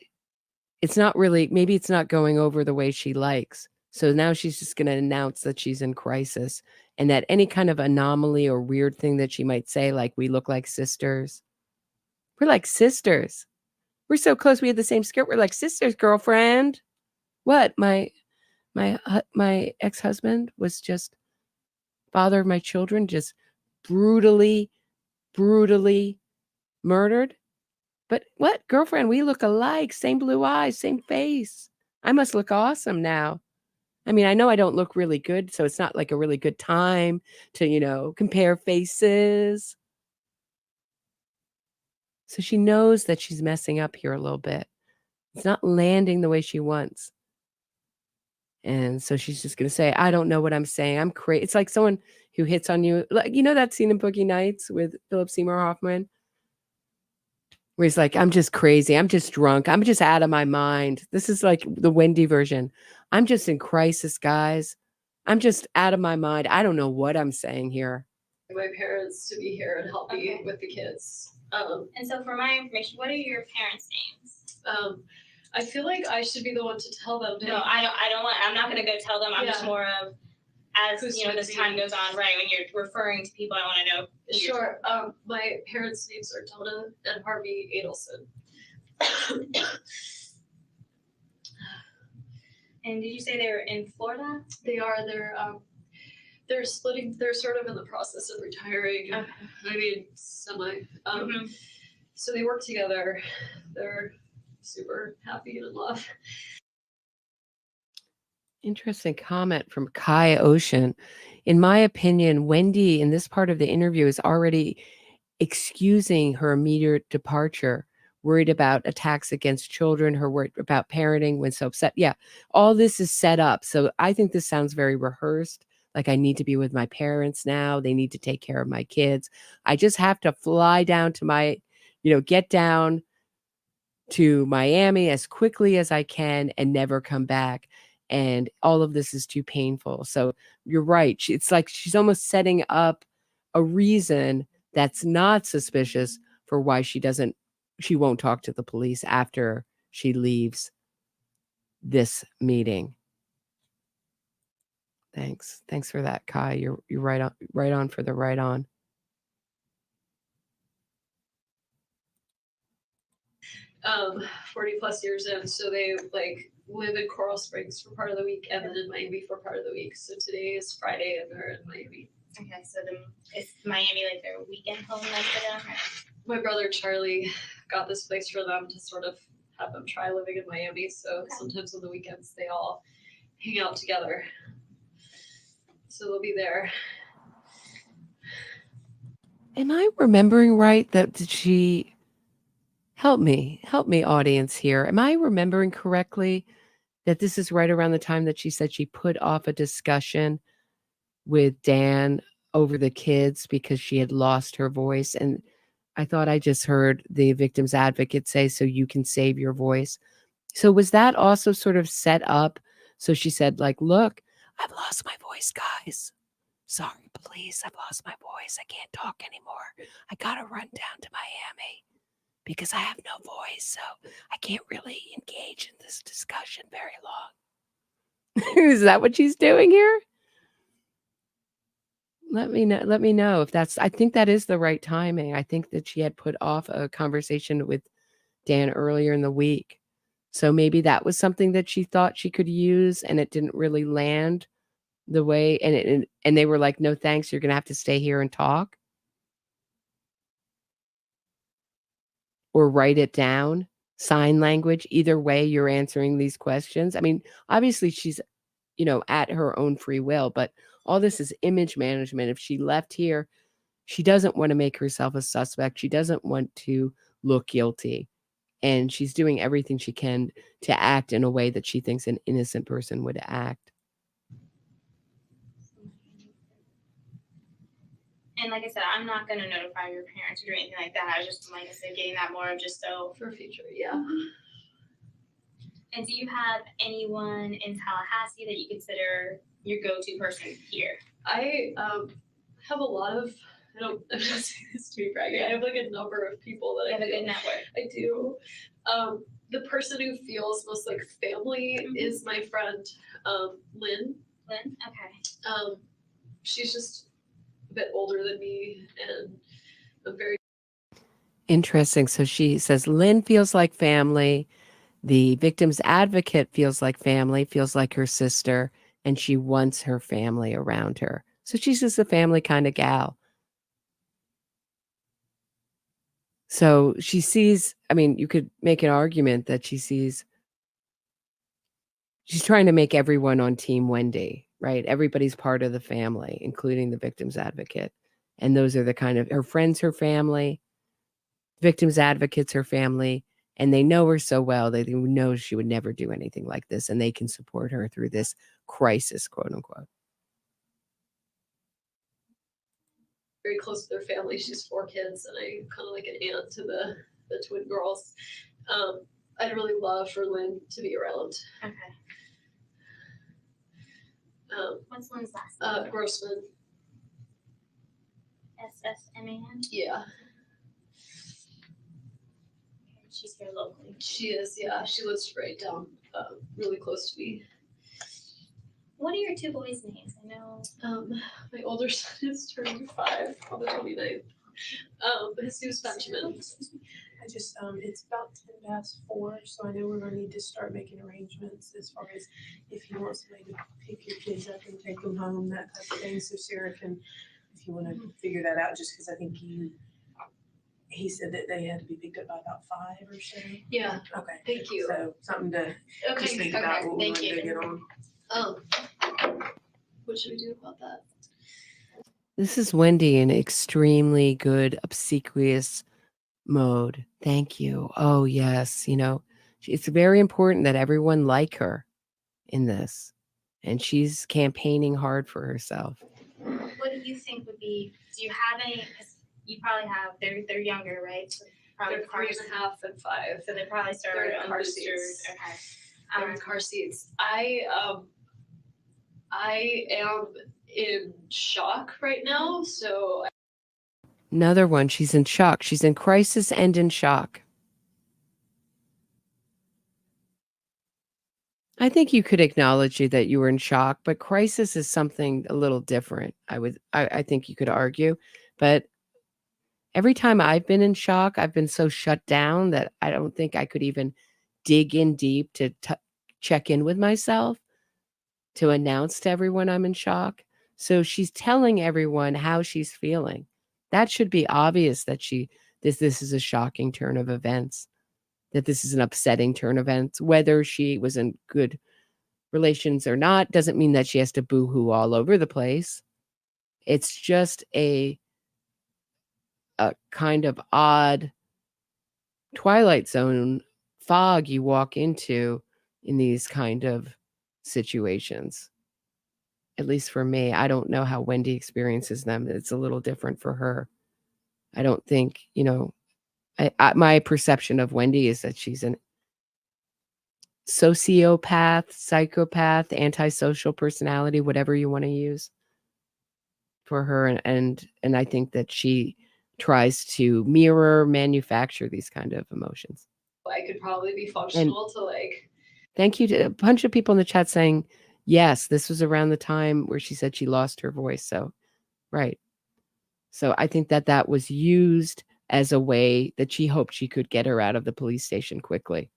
S2: it's not really, maybe it's not going over the way she likes. So now she's just going to announce that she's in crisis, and that any kind of anomaly or weird thing that she might say, like, we look like sisters. We're like sisters. We're so close. We had the same skirt. We're like sisters, girlfriend. What? My ex-husband was just father of my children, just brutally murdered. But what? Girlfriend, we look alike. Same blue eyes, same face. I must look awesome now. I mean, I know I don't look really good, so it's not like a really good time to, compare faces. So she knows that she's messing up here a little bit. It's not landing the way she wants. And so she's just going to say, I don't know what I'm saying. I'm crazy. It's like someone who hits on you. Like, that scene in Boogie Nights with Philip Seymour Hoffman? where he's like, I'm just crazy. I'm just drunk. I'm just out of my mind. This is like the Wendi version. I'm just in crisis, guys. I'm just out of my mind. I don't know what I'm saying here.
S11: My parents to be here and help me with the kids.
S14: And so for my information, what are your parents' names?
S11: I feel like I should be the one to tell them.
S14: No, I don't want, I'm not gonna go tell them. I'm just more of, as
S11: Who's
S14: you know, this time goes on, right, when you're referring to people, I wanna know. who you're
S11: Sure. My parents' names are Donna and Harvey Adelson.
S14: And did you say they were in Florida?
S11: They are. They're splitting. They're sort of in the process of retiring.
S14: Okay.
S11: Maybe semi. So they work together. They're super happy and in love.
S2: Interesting comment from Kai Ocean. In my opinion, Wendi in this part of the interview is already excusing her immediate departure, worried about attacks against children, her worried about parenting when so upset. Yeah, all this is set up. So I think this sounds very rehearsed. Like, I need to be with my parents now. They need to take care of my kids. I just have to fly down to my, get down to Miami as quickly as I can and never come back. And all of this is too painful. So you're right. It's like she's almost setting up a reason that's not suspicious for why she won't talk to the police after she leaves this meeting. Thanks for that, Kai. You're right on for the right on.
S11: Um, 40 plus years in, so they live in Coral Springs for part of the week and then in Miami for part of the week. So today is Friday and they're in Miami.
S14: Okay, so is Miami like their weekend home like for them? Or?
S11: My brother Charlie got this place for them to sort of have them try living in Miami. So sometimes on the weekends they all hang out together. So they'll be there.
S2: Am I remembering right that she help me audience here? Am I remembering correctly that this is right around the time that she said she put off a discussion with Dan over the kids because she had lost her voice? And I thought I just heard the victim's advocate say, so you can save your voice. So was that also sort of set up? So she said, like, look, I've lost my voice, guys. Sorry, please, I've lost my voice. I can't talk anymore. I got to run down to Miami because I have no voice. So I can't really engage in this discussion very long. Is that what she's doing here? Let me know if I think that is the right timing. I think that she had put off a conversation with Dan earlier in the week. So maybe that was something that she thought she could use and it didn't really land the way, and they were like, no thanks, you're gonna have to stay here and talk or write it down, sign language. Either way, you're answering these questions. I mean, obviously she's at her own free will, but all this is image management. If she left here, she doesn't want to make herself a suspect. She doesn't want to look guilty, and she's doing everything she can to act in a way that she thinks an innocent person would act.
S14: And like I said, I'm not going to notify your parents or do anything like that. I was just, like I said, getting that more of just so.
S11: For future, yeah.
S14: And do you have anyone in Tallahassee that you consider your go-to person here?
S11: I have a lot of, I'm not saying this to be bragging. I have like a number of people that
S14: You have a good network.
S11: I do. The person who feels most like family is my friend, Lynn.
S14: Lynn? Okay.
S11: She's just a bit older than me and I'm very
S2: Interesting. So she says Lynn feels like family. The victim's advocate feels like family, feels like her sister, and she wants her family around her. So she's just a family kind of gal. So she sees, I mean, you could make an argument that she's trying to make everyone on Team Wendi, right? Everybody's part of the family, including the victim's advocate. And those are the kind of, her friends, her family, victim's advocates, her family, and they know her so well. They know she would never do anything like this, and they can support her through this crisis, quote unquote.
S11: very close to their family. She's 4 kids, and I'm kind of like an aunt to the twin girls. I'd really love for Lynn to be around.
S14: Okay. What's Lynn's last name?
S11: Grossman.
S14: SSMAN?
S11: Yeah.
S14: She's here locally.
S11: She is, yeah. She lives right down, really close to me.
S14: What are your two boys' names? I know.
S11: My older son is turning 5 on the 29th. His name's Benjamin.
S15: I just, it's about 4, so I know we're gonna need to start making arrangements as far as if you want somebody to pick your kids up and take them home, that type of thing. So Sarah can, if you wanna figure that out, just because I think he said that they had to be picked up by about 5 or so.
S11: Yeah.
S15: Okay.
S11: Thank you.
S15: So something to just think about what we want to get on.
S11: What should we do about that?
S2: This is Wendi in extremely good obsequious mode. Thank you. Oh, yes. You know, it's very important that everyone like her in this. And she's campaigning hard for herself.
S14: What do you think would be, do you have any, because you probably have, they're younger, right? So probably
S11: They're 3.5 and 5.
S14: So they probably started
S11: They're in
S14: on
S11: car
S14: boosters.
S11: seats.
S14: Okay.
S11: They're in car seats. I am in shock right now, so
S2: Another one. She's in shock. She's in crisis and in shock. I think you could acknowledge that you were in shock, but crisis is something a little different. I think you could argue, but every time I've been in shock, I've been so shut down that I don't think I could even dig in deep to check in with myself to announce to everyone I'm in shock. So she's telling everyone how she's feeling. That should be obvious that this is a shocking turn of events, that this is an upsetting turn of events. Whether she was in good relations or not doesn't mean that she has to boo-hoo all over the place. It's just a kind of odd Twilight Zone fog you walk into in these kind of situations. At least for me, I don't know how Wendi experiences them. It's a little different for her. I don't think, my perception of Wendi is that she's an sociopath, psychopath, antisocial personality, whatever you want to use for her. And I think that she tries to manufacture these kind of emotions.
S11: I could probably be functional to like.
S2: Thank you to a bunch of people in the chat saying, yes, this was around the time where she said she lost her voice. So, right. So I think that was used as a way that she hoped she could get her out of the police station quickly.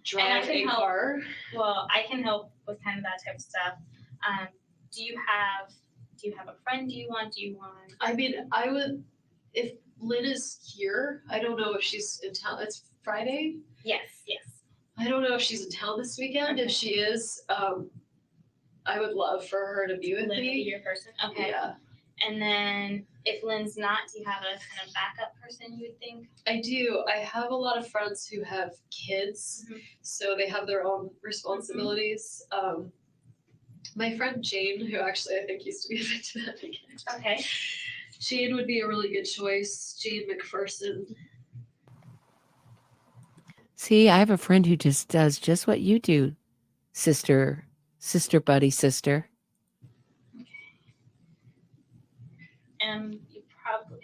S11: Drive a car.
S14: Well, I can help with kind of that type of stuff. Do you have a friend do you want?
S11: I mean, I would, if Lynn is here, I don't know if she's in town. It's Friday?
S14: Yes.
S11: I don't know if she's in town this weekend. If she is, I would love for her to be with
S14: Lynn
S11: me.
S14: would be your person? Okay.
S11: Yeah.
S14: And then if Lynn's not, do you have a kind of backup person you would think?
S11: I do. I have a lot of friends who have kids, so they have their own responsibilities. My friend Jane, who actually I think used to be a victim advocate.
S14: Okay.
S11: Jane would be a really good choice. Jane McPherson.
S2: See, I have a friend who just does just what you do, sister buddy, sister.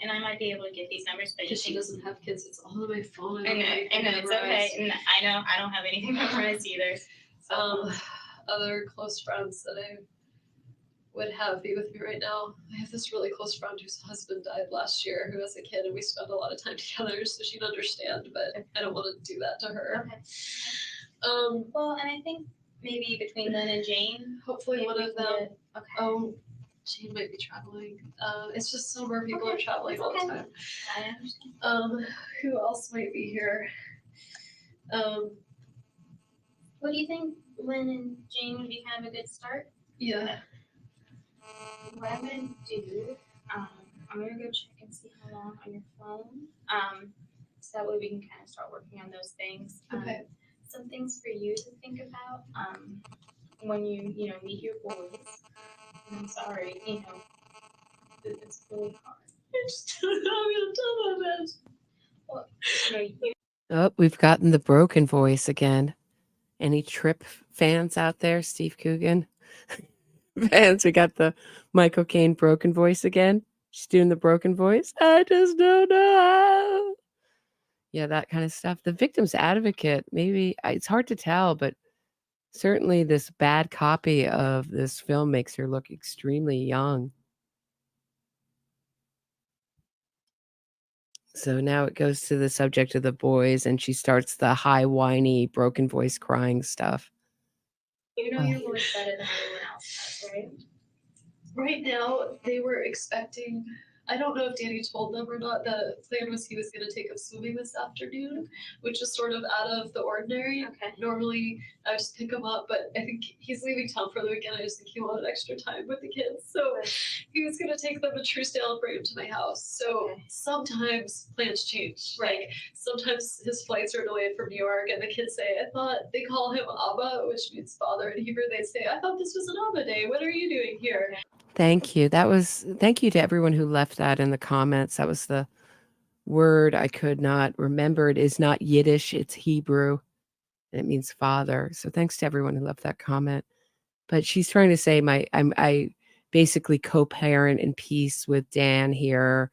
S14: And I might be able to get these numbers, but
S11: she doesn't have kids. It's all on my phone.
S14: I know it's okay. And I know I don't have anything memorized either. So.
S11: Other close friends that I would have be with me right now. I have this really close friend whose husband died last year, who has a kid, and we spend a lot of time together, so she'd understand. But I don't want to do that to her.
S14: Okay. Well, and I think maybe between Lynn and Jane,
S11: hopefully one of them. Okay. Oh, Jane might be traveling. It's just summer. People are traveling all the time.
S14: I understand.
S11: Who else might be here?
S14: What do you think? Lynn and Jane would be kind of a good start.
S11: Yeah.
S14: What I'm gonna do, I'm gonna go check and see how long on your phone. So that way we can kind of start working on those things.
S11: Okay.
S14: Some things for you to think about. When you meet your boys. And I'm sorry, it's really hard.
S11: I just don't know how I'm gonna tell them that.
S14: Well,
S2: Oh, we've gotten the broken voice again. Any Trip fans out there? Steve Coogan fans, we got the Michael Caine broken voice again. She's doing the broken voice. I just don't know how. Yeah, that kind of stuff. The victim's advocate, maybe it's hard to tell, but certainly this bad copy of this film makes her look extremely young. So now it goes to the subject of the boys, and she starts the high, whiny, broken voice crying stuff.
S11: You know your voice better than anyone else does, right? Right now, they were expecting, I don't know if Danny told them or not, the plan was he was going to take up swimming this afternoon, which is sort of out of the ordinary. Okay. Normally, I would just pick him up, but I think he's leaving town for the weekend. I just think he wanted extra time with the kids. So he was going to take them to Truesdale and bring them to my house. So sometimes plans change. Right. Like, sometimes his flights are delayed from New York, and the kids say, I thought, they call him Abba, which means father in Hebrew. They say, I thought this was an Abba day. What are you doing here?
S2: Thank you. Thank you to everyone who left that in the comments. That was the word I could not remember. It is not Yiddish, it's Hebrew, and it means father. So thanks to everyone who left that comment. But she's trying to say I basically co-parent in peace with Dan here,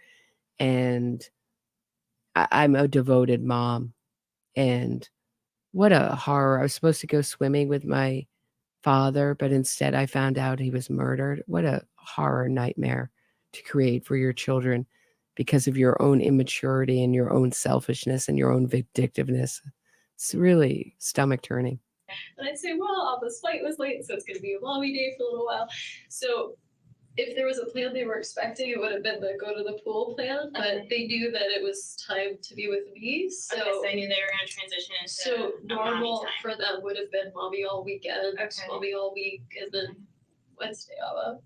S2: and I'm a devoted mom. And what a horror. I was supposed to go swimming with my father, but instead I found out he was murdered. What a horror nightmare to create for your children because of your own immaturity and your own selfishness and your own vindictiveness. It's really stomach turning.
S11: And I'd say, well, Abba's flight was late, so it's going to be a mommy day for a little while. So if there was a plan they were expecting, it would have been the go to the pool plan, but they knew that it was time to be with me. So,
S14: so they knew they were going to transition into
S11: so normal for them would have been mommy all weekend, mommy all week, and then Wednesday, Abba.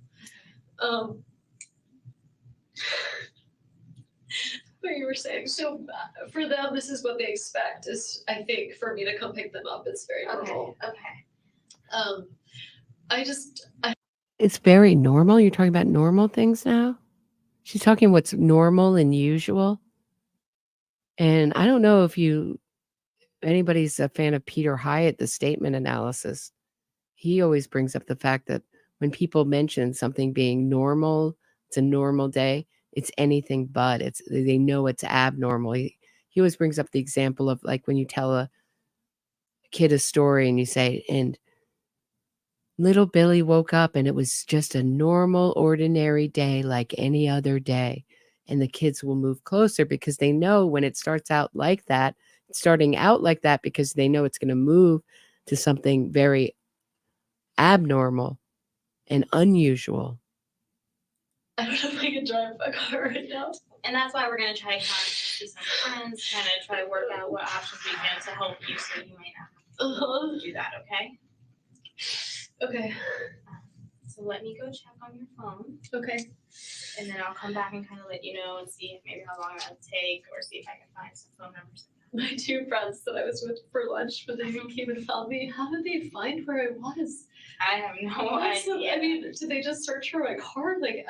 S11: What you were saying. So for them, this is what they expect. Is I think for me to come pick them up, it's very normal. Okay.
S2: It's very normal. You're talking about normal things now? She's talking what's normal and usual. And I don't know if anybody's a fan of Peter Hyatt, the statement analysis. He always brings up the fact that when people mention something being normal, it's a normal day, it's anything but. They know it's abnormal. He always brings up the example of like when you tell a kid a story and you say, and little Billy woke up and it was just a normal, ordinary day like any other day. And the kids will move closer because they know when it starts out like that, it's starting out like that because they know it's going to move to something very abnormal and unusual.
S11: I don't know if I can drive a car right now.
S14: And that's why we're going to try to see some friends, kind of try to work out what options we can to help you so you might not have to do that, okay?
S11: Okay.
S14: So let me go check on your phone.
S11: Okay.
S14: And then I'll come back and kind of let you know and see if maybe how long that'll take or see if I can find some phone numbers.
S11: My two friends that I was with for lunch, but they came and found me. How did they find where I was?
S14: I have no idea.
S11: I mean, did they just search for my car? Like,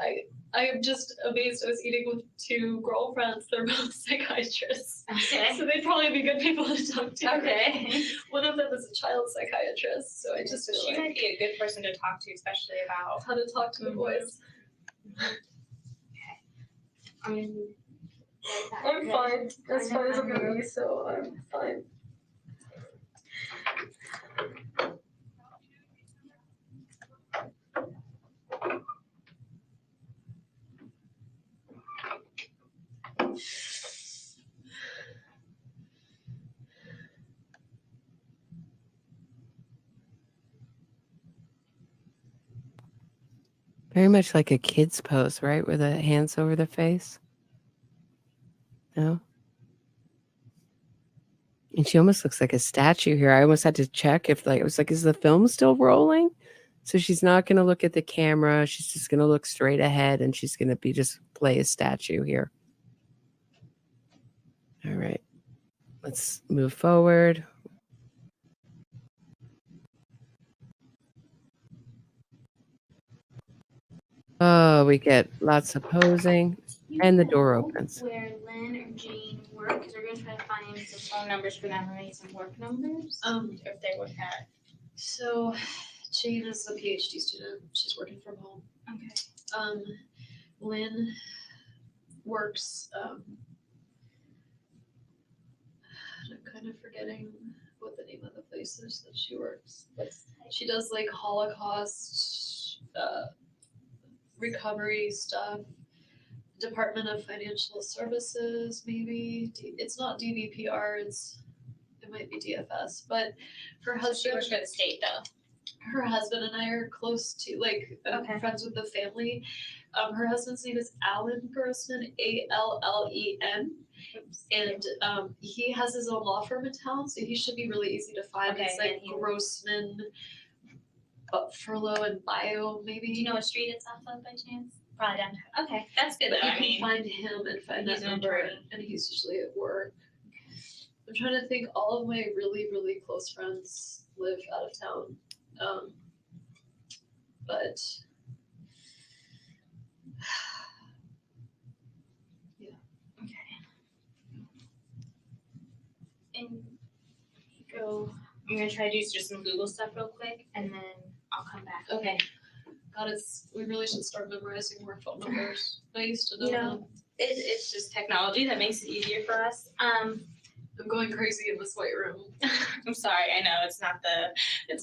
S11: I am just amazed. I was eating with two girlfriends. They're both psychiatrists.
S14: Okay.
S11: So they'd probably be good people to talk to.
S14: Okay.
S11: One of them is a child psychiatrist, so I just feel
S14: she might be a good person to talk to, especially about
S11: how to talk to the boys.
S14: Okay.
S11: I'm fine. As fine as I'm gonna be, so I'm fine.
S2: Very much like a kid's pose, right? With the hands over the face. No? And she almost looks like a statue here. I almost had to check if I was like, is the film still rolling? So she's not going to look at the camera. She's just going to look straight ahead and she's going to just play a statue here. All right. Let's move forward. Oh, we get lots of posing.
S14: You
S2: And the
S14: know
S2: door opens.
S14: where Lynn or Jean work, because we're gonna try to find some phone numbers for them, or maybe some work numbers. If they work at.
S11: So Jane is a PhD student. She's working from home.
S14: Okay.
S11: Lynn works, I'm kind of forgetting what the name of the place is that she works. She does like Holocaust recovery stuff. Department of Financial Services, maybe. It's not DVPR, it might be DFS, but her husband.
S14: She works for the state though.
S11: Her husband and I are close to, like, friends with the family. Her husband's name is Alan Grossman, Allen. And he has his own law firm in town, so he should be really easy to find.
S14: Okay,
S11: It's like Grossman, Furlough and Bio, maybe.
S14: Do you know what street it's off of by chance? Probably down. Okay, that's good
S11: But
S14: though.
S11: you
S14: I
S11: can
S14: mean,
S11: find him and find that
S14: he's an
S11: number,
S14: attorney.
S11: and he's usually at work. I'm trying to think. All of my really, really close friends live out of town, but yeah.
S14: Okay. And go. I'm gonna try to do just some Google stuff real quick, and then I'll come back. Okay.
S11: God, we really should start memorizing more phone numbers. I used to know
S14: You know,
S11: them.
S14: it's just technology that makes it easier for us.
S11: I'm going crazy in this white room.
S14: I'm sorry. I know it's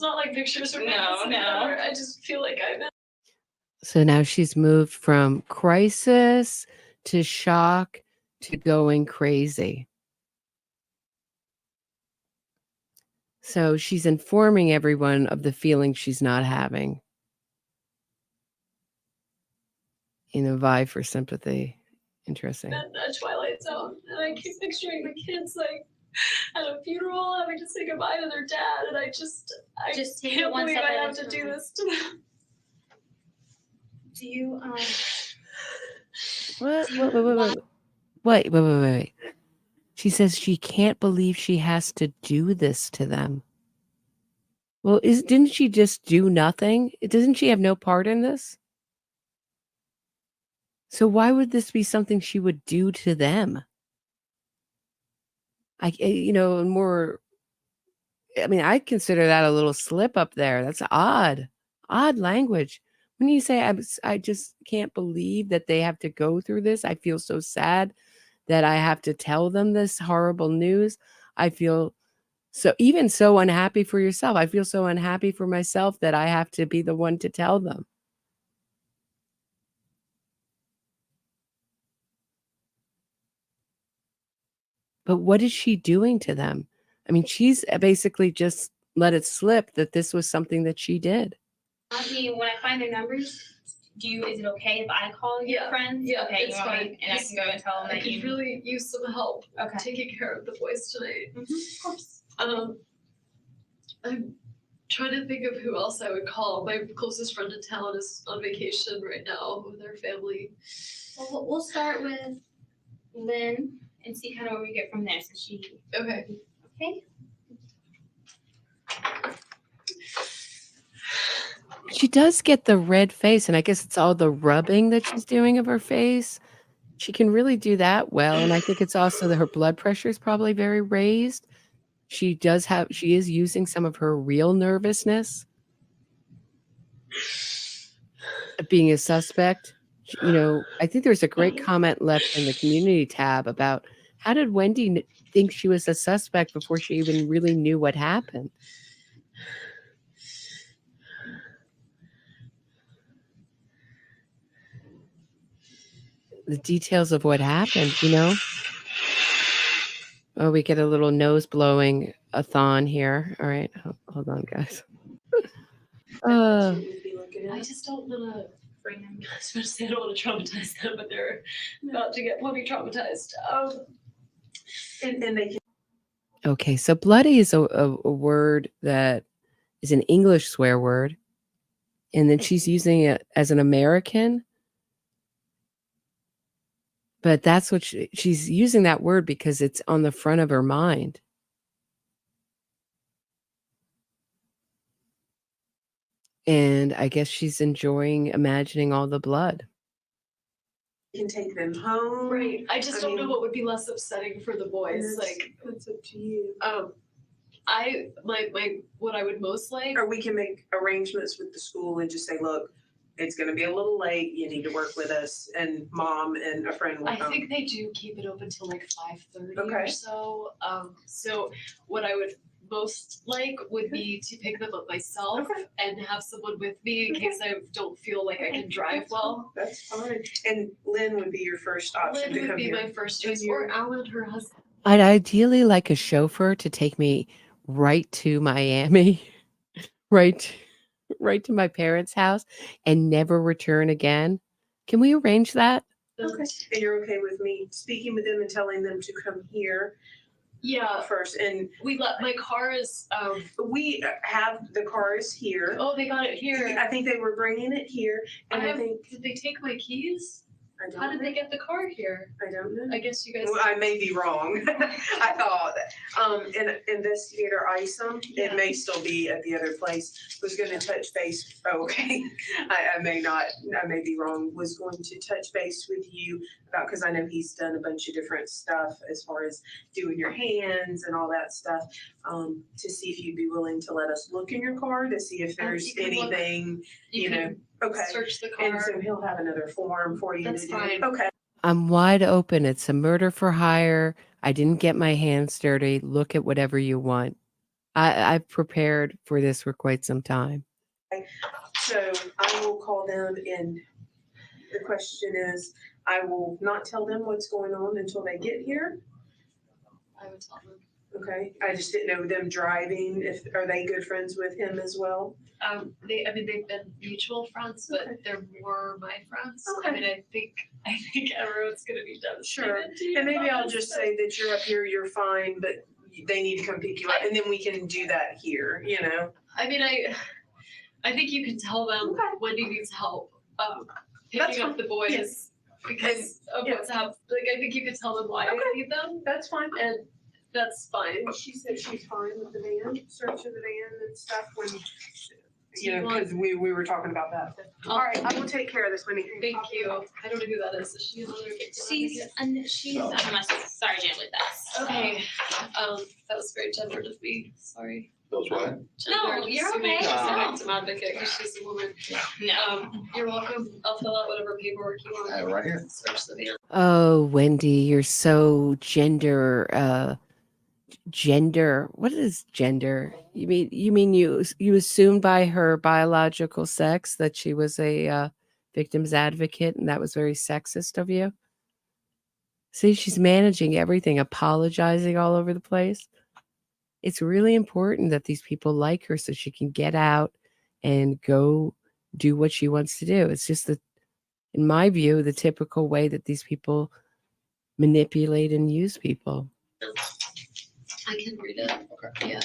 S14: not
S11: like pictures or
S14: No.
S11: I just feel like I'm in.
S2: So now she's moved from crisis to shock to going crazy. So she's informing everyone of the feeling she's not having in a vie for sympathy. Interesting.
S11: That Twilight Zone, and I keep picturing the kids like at a funeral having to say goodbye to their dad, and I just
S14: take it
S11: can't
S14: one
S11: believe
S14: step
S11: I
S14: at a
S11: have to do
S14: time.
S11: this to them.
S14: Do you
S2: Wait. She says she can't believe she has to do this to them. Well, didn't she just do nothing? Doesn't she have no part in this? So why would this be something she would do to them? I I consider that a little slip up there. That's odd language. When you say, I just can't believe that they have to go through this. I feel so sad that I have to tell them this horrible news. I feel so unhappy for yourself. I feel so unhappy for myself that I have to be the one to tell them. But what is she doing to them? I mean, she's basically just let it slip that this was something that she did.
S14: when I find their numbers, is it okay if I call your friends?
S11: Yeah,
S14: Okay,
S11: it's
S14: you want
S11: fine.
S14: me, and I can go and tell them
S11: I
S14: that
S11: could
S14: you.
S11: really use some help
S14: Okay.
S11: taking care of the boys tonight.
S14: Of course.
S11: I'm trying to think of who else I would call. My closest friend in town is on vacation right now with her family.
S14: Well, we'll start with Lynn and see kind of where we get from there. So she.
S11: Okay.
S14: Okay.
S2: She does get the red face, and I guess it's all the rubbing that she's doing of her face. She can really do that well, and I think it's also that her blood pressure is probably very raised. She is using some of her real nervousness of being a suspect. I think there's a great comment left in the community tab about how did Wendi think she was a suspect before she even really knew what happened? The details of what happened, Oh, we get a little nose blowing a thon here. All right. Hold on, guys.
S11: I just don't want to bring them. I was going to say I don't want to traumatize them, but they're about to get plenty traumatized. And they can.
S2: Okay, so bloody is a word that is an English swear word, and then she's using it as an American. But that's what she's using that word because it's on the front of her mind. And I guess she's enjoying imagining all the blood.
S15: can take them home.
S11: Right. I just don't know what would be less upsetting for the boys.
S15: That's up to you.
S11: What I would most like.
S15: Or we can make arrangements with the school and just say, look, it's going to be a little late. You need to work with us, and mom and a friend will come.
S11: I think they do keep it open till like 5:30 or
S15: Okay.
S11: so. So what I would most like would be to pick them up myself and have someone with me in case I don't feel like I can drive well.
S15: That's fine. And Lynn would be your first option
S11: Lynn
S15: to
S11: would
S15: come
S11: be
S15: here.
S11: my first choice, or Alan, her husband.
S2: I'd ideally like a chauffeur to take me right to Miami, right to my parents' house and never return again. Can we arrange that?
S15: Okay. And you're okay with me speaking with them and telling them to come here?
S11: Yeah.
S15: First, and
S11: my car is.
S15: We have the cars here.
S11: Oh, they got it here.
S15: I think they were bringing it here, and I think.
S11: Did they take my keys?
S15: I don't
S11: How did
S15: know.
S11: they get the car here?
S15: I don't know.
S11: I guess you guys.
S15: Well, I may be wrong. I thought, and investigator Isom, it may still be at the other place, was going to touch base. Oh, okay. I may be wrong, was going to touch base with you about, because I know he's done a bunch of different stuff as far as doing your hands and all that stuff, to see if you'd be willing to let us look in your car to see if there's anything, you know. Okay.
S11: Search the car.
S15: And so he'll have another form for you
S11: That's
S15: to do.
S11: fine.
S15: Okay.
S2: I'm wide open. It's a murder for hire. I didn't get my hands dirty. Look at whatever you want. I've prepared for this for quite some time.
S15: So I will call them, and the question is, I will not tell them what's going on until they get here.
S11: I would tell them.
S15: Okay. I just didn't know them driving. Are they good friends with him as well?
S11: They've been mutual friends, but they're more my friends.
S15: Okay.
S11: I think everyone's gonna be devastated.
S15: Sure. And maybe I'll just say that you're up here, you're fine, but they need to come pick you up, and then we can do that here, you know?
S11: I think you can tell them Wendi needs help picking up the boys because of what's happened. I think you can tell them why I need them.
S15: That's fine.
S11: And that's fine.
S15: She said she's fine with the van, search of the van and stuff when,
S11: you know,
S15: because we were talking about that. All right, I will take care of this, Wendy.
S11: Thank you. I don't know who that is. Is she another?
S5: She's my sergeant with us.
S11: Okay. That was very gendered of me. Sorry.
S16: Those what?
S5: No, you're okay.
S11: She's a
S5: No.
S11: victim advocate because she's a woman.
S5: No.
S11: You're welcome. I'll fill out whatever paperwork you want.
S16: Right here.
S11: Search the van.
S2: Oh, Wendi, you're so gender. What is gender? You mean you assumed by her biological sex that she was a victim's advocate, and that was very sexist of you? See, she's managing everything, apologizing all over the place. It's really important that these people like her so she can get out and go do what she wants to do. It's just that, in my view, the typical way that these people manipulate and use people.
S11: I can read it.
S16: Okay.
S11: Yeah.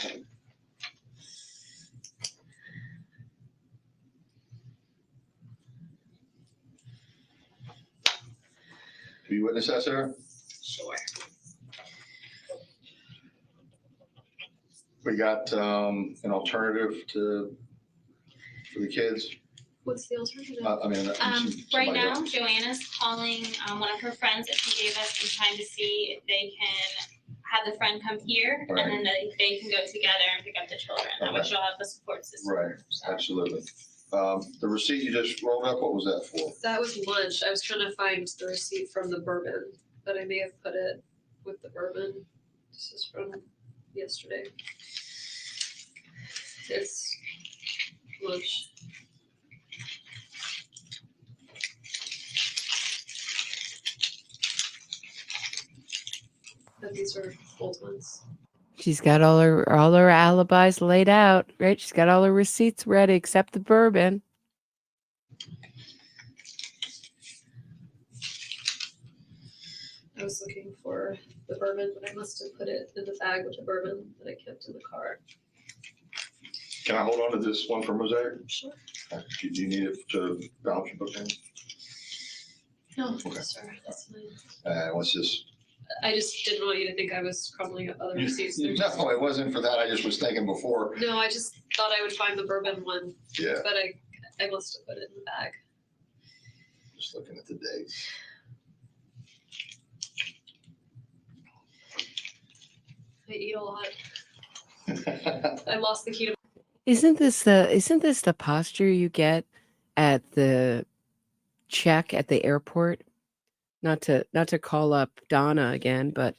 S16: Do you witness that, Sarah?
S5: Sure.
S16: We got an alternative for the kids.
S11: What's the alternative?
S5: Right now, Joanna's calling one of her friends that she gave us some time to see if they can have the friend come here,
S16: Right.
S5: and then they can go together and pick up the children. That way she'll have the support system.
S16: Right, absolutely. The receipt you just rolled up, what was that for?
S11: That was lunch. I was trying to find the receipt from the bourbon, but I may have put it with the bourbon. This is from yesterday. It's lunch. But these are old ones.
S2: She's got all her alibis laid out, right? She's got all her receipts ready except the bourbon.
S11: I was looking for the bourbon, but I must have put it in the bag with the bourbon that I kept in the car.
S16: Can I hold on to this one for Mosaic?
S11: Sure.
S16: Do you need it to balance your book in?
S11: No,
S16: Okay.
S11: sir, that's fine.
S16: What's this?
S11: I just didn't want you to think I was crumbling up other receipts. They're just-
S16: No, it wasn't for that. I just was thinking before.
S11: No, I just thought I would find the bourbon one.
S16: Yeah.
S11: But I must have put it in the bag.
S16: Just looking at the dates.
S11: eat a lot. I lost the key to.
S2: Isn't this the posture you get at the check at the airport? Not to call up Donna again, but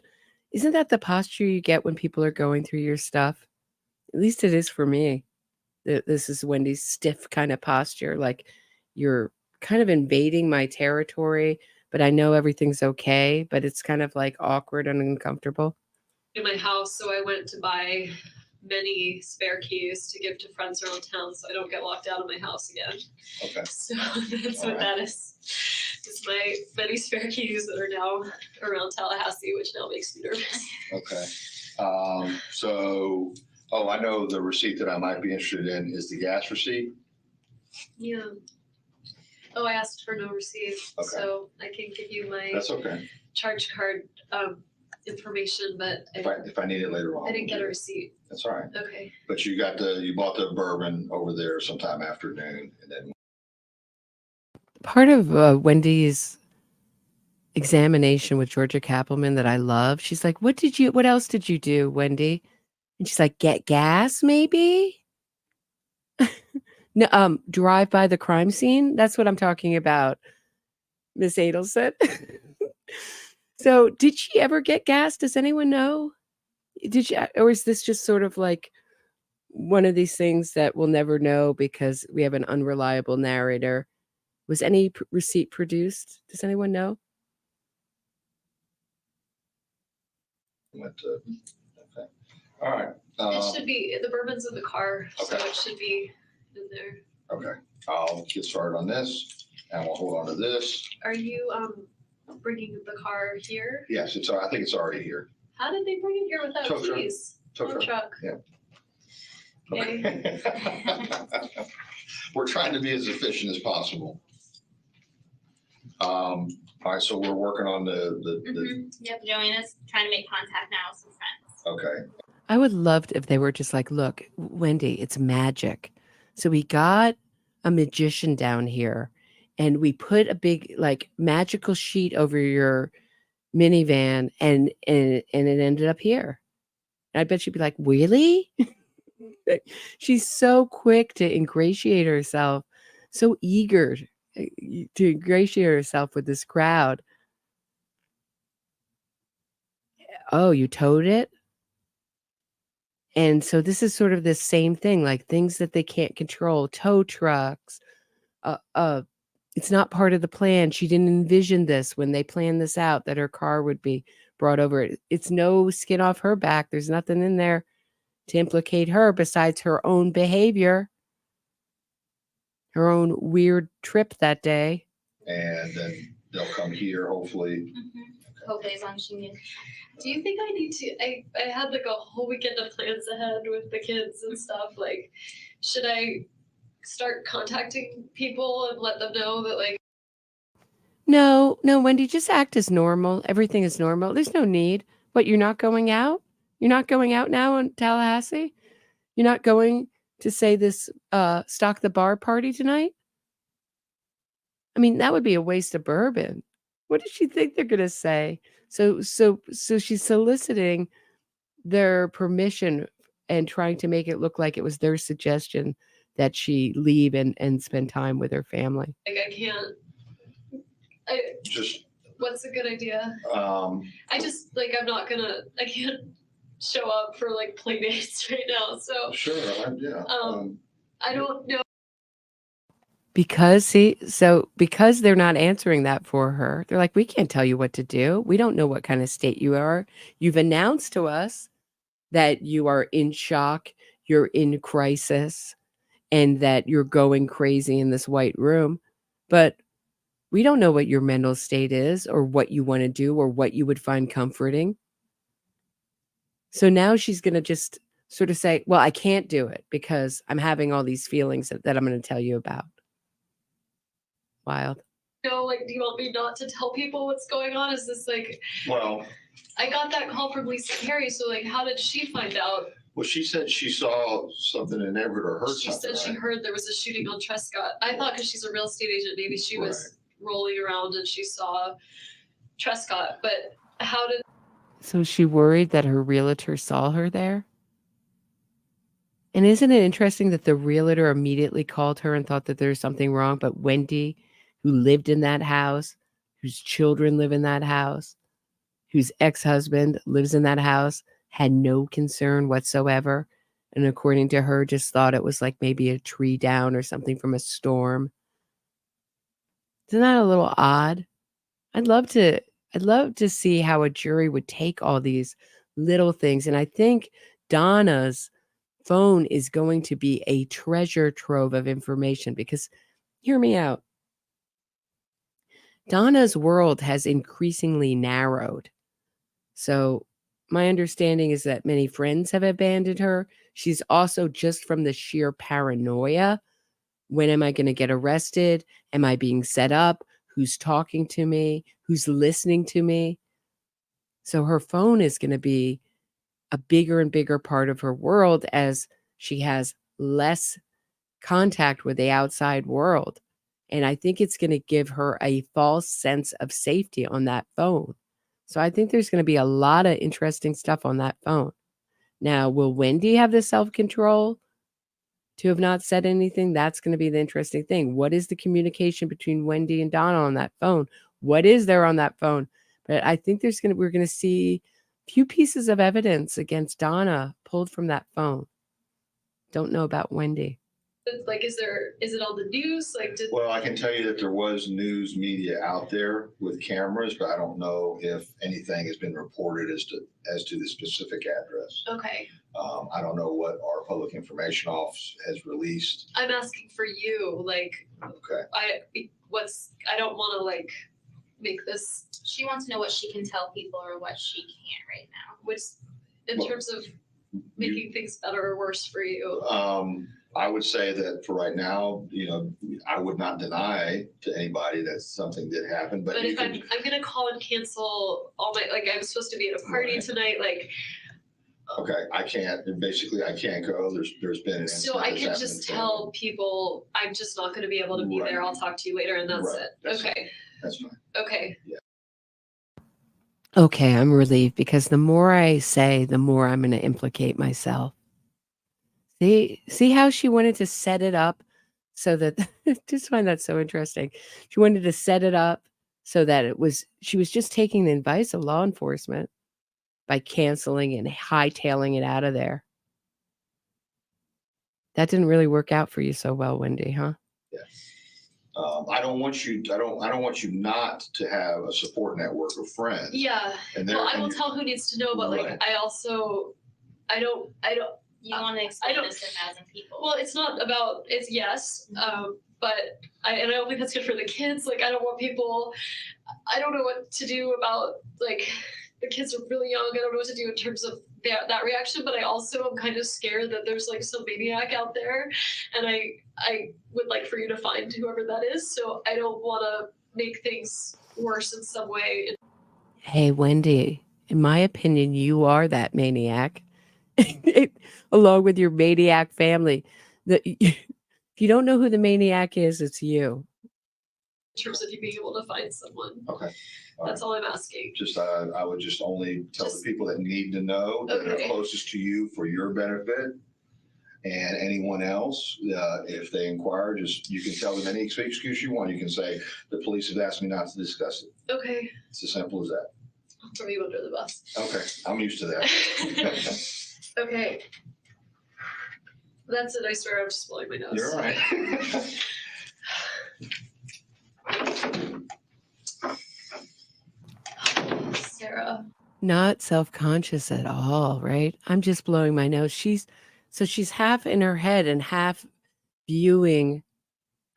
S2: isn't that the posture you get when people are going through your stuff? At least it is for me. This is Wendy's stiff kind of posture, like you're kind of invading my territory, but I know everything's okay, but it's kind of like awkward and uncomfortable.
S11: In my house, so I went to buy many spare keys to give to friends around town so I don't get locked out of my house again.
S16: Okay.
S11: So that's what that is. It's my many spare keys that are now around Tallahassee, which now makes me nervous.
S16: Okay. I know the receipt that I might be interested in is the gas receipt.
S11: Yeah. Oh, I asked for no receipt,
S16: Okay.
S11: So I can give you my
S16: That's okay.
S11: charge card information, but
S16: If I need it later on.
S11: I didn't get a receipt.
S16: That's all right.
S11: Okay.
S16: But you bought the bourbon over there sometime afternoon, and then
S2: Part of Wendy's examination with Georgia Kappelman that I love, she's like, what else did you do, Wendy? And she's like, get gas, maybe? No, drive by the crime scene. That's what I'm talking about, Miss Adelson. So did she ever get gas? Does anyone know? Did she, or is this just sort of like one of these things that we'll never know because we have an unreliable narrator? Was any receipt produced? Does anyone know?
S16: went to. Okay. All right.
S11: It should be, the bourbon's in the car, so
S16: Okay.
S11: it should be in there.
S16: Okay. I'll get started on this, and we'll hold on to this.
S11: Are you bringing the car here?
S16: Yes, I think it's already here.
S11: How did they bring it here without
S16: Tow truck.
S11: keys?
S16: Tow
S11: truck.
S16: Yeah.
S11: Okay.
S16: We're trying to be as efficient as possible. All right, so we're working on the
S14: Yep, Joanna's trying to make contact now with some friends.
S16: okay.
S2: I would love if they were just like, look, Wendy, it's magic. So we got a magician down here and we put a big like magical sheet over your minivan and it ended up here. And I bet she'd be like, really? She's so quick to ingratiate herself, so eager to ingratiate herself with this crowd. Oh, you towed it? And so this is sort of the same thing, like things that they can't control, tow trucks. It's not part of the plan. She didn't envision this when they planned this out, that her car would be brought over. It's no skin off her back. There's nothing in there to implicate her besides her own behavior, her own weird trip that day.
S16: And then they'll come here, hopefully.
S14: Hopefully, as long as she can.
S11: Do you think I need to, I had like a whole weekend of plans ahead with the kids and stuff. Like, should I start contacting people and let them know that like.
S2: No, Wendy, just act as normal. Everything is normal. There's no need. What, you're not going out? You're not going out now in Tallahassee? You're not going to say this stock the bar party tonight? I mean, that would be a waste of bourbon. What does she think they're going to say? So she's soliciting their permission and trying to make it look like it was their suggestion that she leave and spend time with her family.
S11: Like, I can't.
S16: Just.
S11: What's a good idea? I just, like, I can't show up for, like, play dates right now, so.
S16: Sure, yeah.
S11: I don't know.
S2: Because they're not answering that for her, they're like, we can't tell you what to do. We don't know what kind of state you are. You've announced to us that you are in shock, you're in crisis, and that you're going crazy in this white room. But we don't know what your mental state is or what you want to do or what you would find comforting. So now she's going to just sort of say, well, I can't do it because I'm having all these feelings that I'm going to tell you about. Wild.
S11: Like, do you want me not to tell people what's going on? Is this like,
S16: Well,
S11: I got that call from Lisa Carey, so like, how did she find out?
S16: well, she said she saw something in Everett or heard
S11: She
S16: something.
S11: said she heard there was a shooting on Trescott. I thought because she's a real estate agent, maybe she was rolling around and she saw Trescott, but how did...
S2: So is she worried that her realtor saw her there? And isn't it interesting that the realtor immediately called her and thought that there's something wrong, but Wendi, who lived in that house, whose children live in that house, whose ex-husband lives in that house, had no concern whatsoever, and according to her, just thought it was like maybe a tree down or something from a storm. Isn't that a little odd? I'd love to see how a jury would take all these little things. And I think Donna's phone is going to be a treasure trove of information because hear me out. Donna's world has increasingly narrowed. So my understanding is that many friends have abandoned her. She's also just from the sheer paranoia. When am I going to get arrested? Am I being set up? Who's talking to me? Who's listening to me? So her phone is going to be a bigger and bigger part of her world as she has less contact with the outside world. And I think it's going to give her a false sense of safety on that phone. So I think there's going to be a lot of interesting stuff on that phone. Now, will Wendi have the self-control to have not said anything? That's going to be the interesting thing. What is the communication between Wendi and Donna on that phone? What is there on that phone? But I think we're going to see a few pieces of evidence against Donna pulled from that phone. Don't know about Wendi.
S11: Like, is it on the news? Like,
S16: Well, I can tell you that there was news media out there with cameras, but I don't know if anything has been reported as to the specific address.
S11: Okay.
S16: I don't know what our public information office has released.
S11: I'm asking for you, like,
S16: okay.
S11: I don't want to like make this.
S14: She wants to know what she can tell people or what she can't right now.
S11: Which, in terms of making things better or worse for you.
S16: I would say that for right now, I would not deny to anybody that something did happen. But
S11: if I'm going to call and cancel all my, like, I'm supposed to be at a party tonight, like.
S16: Okay, I can't. Basically, I can't go. There's been an incident.
S11: So I can just tell people I'm just not going to be able to be there. I'll talk to you later, and that's it. Okay.
S16: That's fine.
S11: Okay.
S16: Yeah.
S2: Okay, I'm relieved because the more I say, the more I'm going to implicate myself. See how she wanted to set it up so that just find that so interesting. She wanted to set it up so that she was just taking the advice of law enforcement by canceling and hightailing it out of there. That didn't really work out for you so well, Wendi, huh?
S16: Yes. I don't want you not to have a support network of friends.
S11: Yeah. Well, I will tell who needs to know, but like, I don't.
S14: You want to explain this to 1,000 people.
S11: Well, it's not about, it's yes, but I don't think that's good for the kids. Like, I don't want people, I don't know what to do about, like, the kids are really young. I don't know what to do in terms of that reaction, but I also am kind of scared that there's like some maniac out there, and I would like for you to find whoever that is. So I don't want to make things worse in some way.
S2: Hey, Wendi, in my opinion, you are that maniac. Along with your maniac family. If you don't know who the maniac is, it's you.
S11: In terms of you being able to find someone.
S16: Okay.
S11: That's all I'm asking.
S16: Just I would just only tell the people that need to know that are closest to you for your benefit, and anyone else, if they inquire, you can tell them any excuse you want. You can say the police have asked me not to discuss it.
S11: Okay.
S16: It's as simple as that.
S11: I'll throw you under the bus.
S16: Okay, I'm used to that.
S11: Okay. That's it. I swear I'm just blowing my nose.
S16: You're right.
S11: Sarah.
S2: Not self-conscious at all, right? I'm just blowing my nose. She's half in her head and half viewing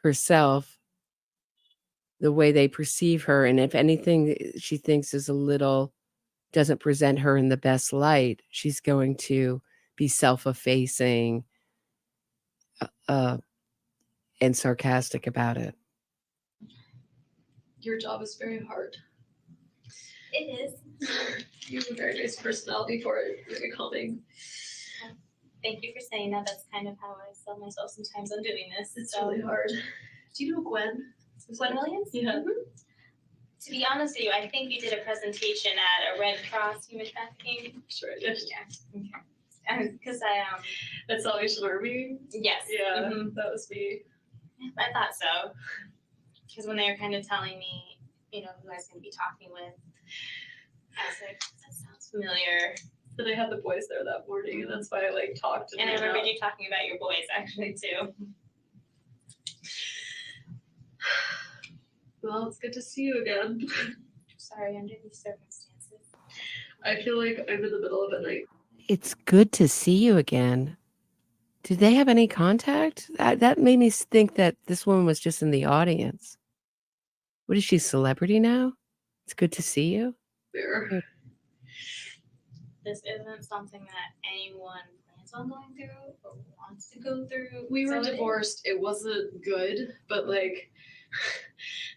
S2: herself the way they perceive her. And if anything she thinks is doesn't present her in the best light, she's going to be self-effacing and sarcastic about it.
S11: Your job is very hard.
S14: It is.
S11: You have a very nice personality for it. Very calming.
S14: Thank you for saying that. That's kind of how I sell myself sometimes on doing this.
S11: It's really hard. Do you know Gwen?
S14: Gwen Williams?
S11: Yeah.
S13: To be honest with you, I think you did a presentation at a Red Cross human trafficking.
S11: Sure I did.
S13: Yeah. Because
S11: At Salvation Army?
S13: Yes.
S11: Yeah, that was me.
S13: I thought so. Because when they were kind of telling me, who I was going to be talking with, I was like, that sounds familiar.
S11: And I had the boys there that morning, and that's why I talked.
S13: And I remember you talking about your boys actually too.
S11: Well, it's good to see you again.
S13: Sorry, under these circumstances.
S11: I feel like I'm in the middle of a night.
S2: It's good to see you again. Did they have any contact? That made me think that this woman was just in the audience. What is she, celebrity now? It's good to see you.
S11: There.
S13: This isn't something that anyone plans on going through or wants to go through.
S11: We were
S13: So
S11: divorced. It wasn't good, but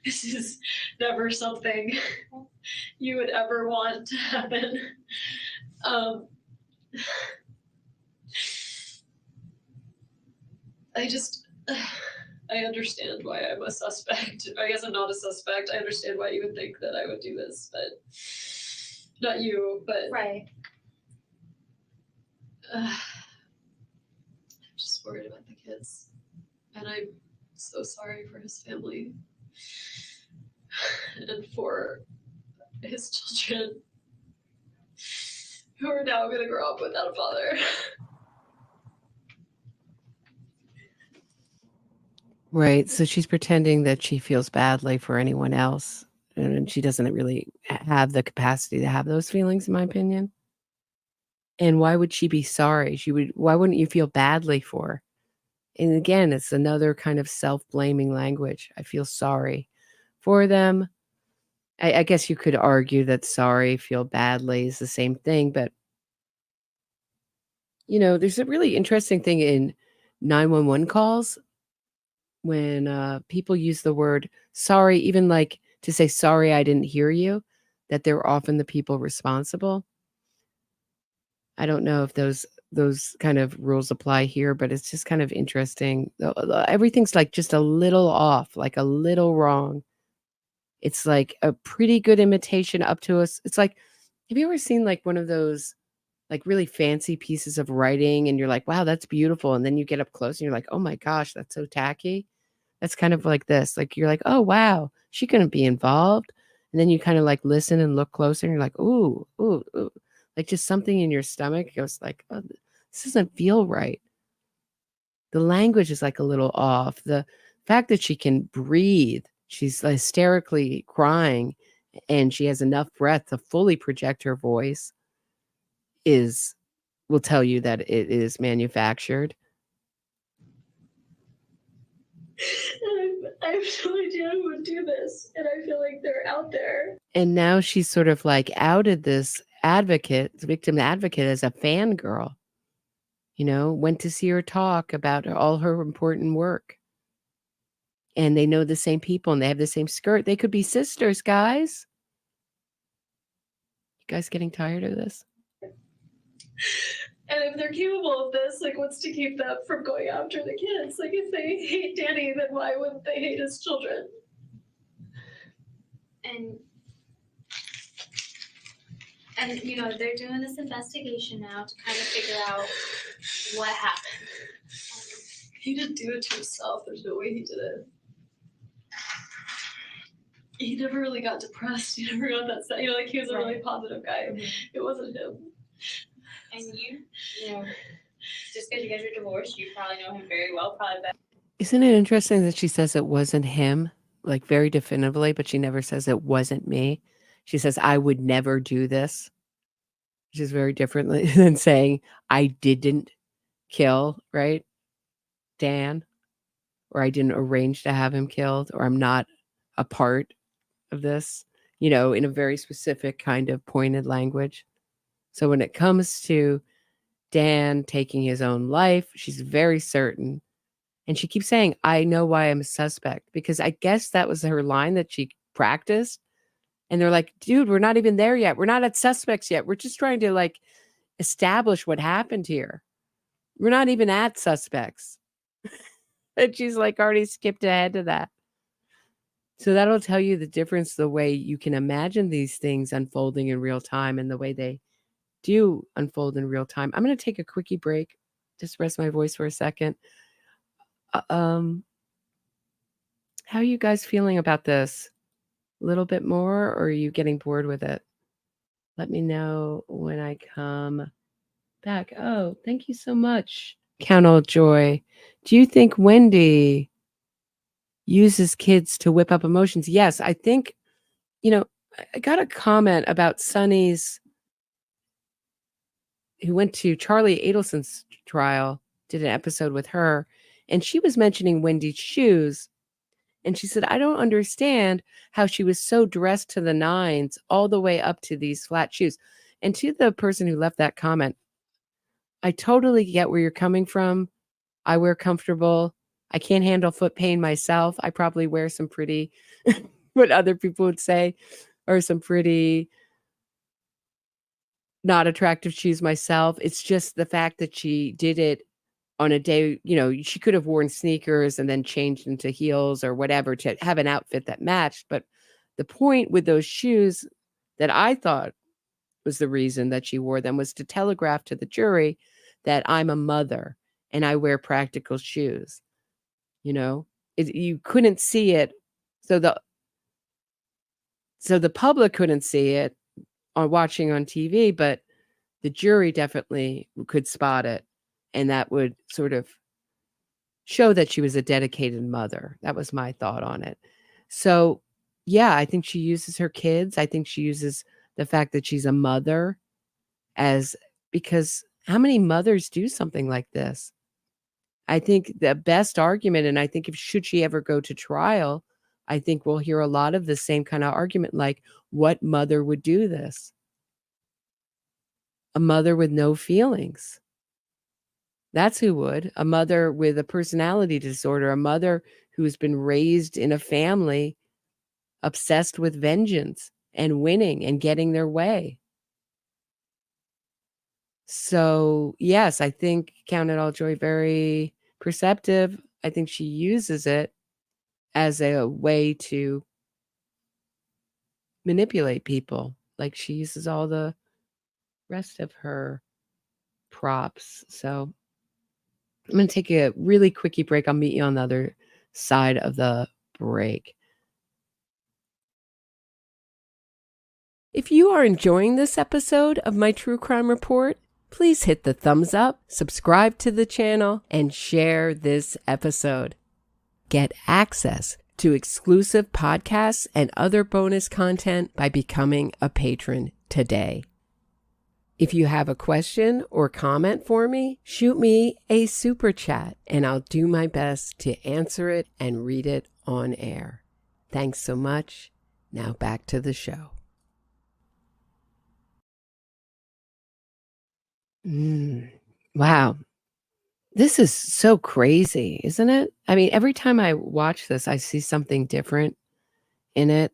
S11: this is never something you would ever want to happen. I understand why I'm a suspect. I guess I'm not a suspect. I understand why you would think that I would do this, but not you, but.
S13: Right.
S11: I'm just worried about the kids. And I'm so sorry for his family. And for his children who are now going to grow up without a father.
S2: Right. So she's pretending that she feels badly for anyone else. And she doesn't really have the capacity to have those feelings, in my opinion. And why would she be sorry? Why wouldn't you feel badly for her? And again, it's another kind of self-blaming language. I feel sorry for them. I guess you could argue that sorry, feel badly is the same thing. But, there's a really interesting thing in 911 calls when people use the word sorry, even like to say, sorry, I didn't hear you, that they're often the people responsible. I don't know if those kind of rules apply here, but it's just kind of interesting. Everything's like just a little off, like a little wrong. It's like a pretty good imitation up to us. It's like, have you ever seen like one of those like really fancy pieces of writing and you're like, wow, that's beautiful. And then you get up close and you're like, oh my gosh, that's so tacky. That's kind of like this. Like you're like, oh wow, she couldn't be involved. And then you kind of like listen and look closer and you're like, ooh, ooh, ooh. Like just something in your stomach goes like, oh, this doesn't feel right. The language is like a little off. The fact that she can breathe, she's hysterically crying, and she has enough breath to fully project her voice will tell you that it is manufactured.
S11: I have no idea who would do this, and I feel like they're out there.
S2: And now she's sort of like outed this victim advocate as a fangirl. Went to see her talk about all her important work. And they know the same people and they have the same skirt. They could be sisters, guys. You guys getting tired of this?
S11: And if they're capable of this, what's to keep them from going after the kids? If they hate Danny, then why wouldn't they hate his children?
S13: And they're doing this investigation now to kind of figure out what happened.
S11: He didn't do it to himself. There's no way he did it. He never really got depressed. He never got that sad. He was a really positive guy. It wasn't him.
S13: And just because you guys are divorced, you probably know him very well, probably better.
S2: Isn't it interesting that she says it wasn't him, like very definitively, but she never says it wasn't me. She says, I would never do this, which is very differently than saying I didn't kill, right, Dan, or I didn't arrange to have him killed, or I'm not a part of this, in a very specific kind of pointed language. So when it comes to Dan taking his own life, she's very certain. And she keeps saying, I know why I'm a suspect, because I guess that was her line that she practiced. And they're like, dude, we're not even there yet. We're not at suspects yet. We're just trying to establish what happened here. We're not even at suspects. And she's already skipped ahead to that. So that'll tell you the difference, the way you can imagine these things unfolding in real time and the way they do unfold in real time. I'm going to take a quickie break, just rest my voice for a second. How are you guys feeling about this? A little bit more, or are you getting bored with it? Let me know when I come back. Oh, thank you so much, Count All Joy. Do you think Wendi uses kids to whip up emotions? Yes, I think, I got a comment about Sonny's, who went to Charlie Adelson's trial, did an episode with her, and she was mentioning Wendy's shoes. And she said, I don't understand how she was so dressed to the nines all the way up to these flat shoes. And to the person who left that comment, I totally get where you're coming from. I wear comfortable. I can't handle foot pain myself. I probably wear some pretty, what other people would say, or some pretty not attractive shoes myself. It's just the fact that she did it on a day, she could have worn sneakers and then changed into heels or whatever to have an outfit that matched. But the point with those shoes that I thought was the reason that she wore them was to telegraph to the jury that I'm a mother and I wear practical shoes. You couldn't see it. So the public couldn't see it on watching on TV, but the jury definitely could spot it. And that would sort of show that she was a dedicated mother. That was my thought on it. So, yeah, I think she uses her kids. I think she uses the fact that she's a mother because how many mothers do something like this? I think the best argument, and I think should she ever go to trial, I think we'll hear a lot of the same kind of argument, like what mother would do this? A mother with no feelings. That's who would. A mother with a personality disorder, a mother who's been raised in a family obsessed with vengeance and winning and getting their way. So, yes, I think Count It All Joy, very perceptive. I think she uses it as a way to manipulate people. Like she uses all the rest of her props. So I'm going to take a really quickie break. I'll meet you on the other side of the break. If you are enjoying this episode of my True Crime Report, please hit the thumbs up, subscribe to the channel, and share this episode. Get access to exclusive podcasts and other bonus content by becoming a patron today. If you have a question or comment for me, shoot me a super chat and I'll do my best to answer it and read it on air. Thanks so much. Now back to the show. Wow. This is so crazy, isn't it? I mean, every time I watch this, I see something different in it.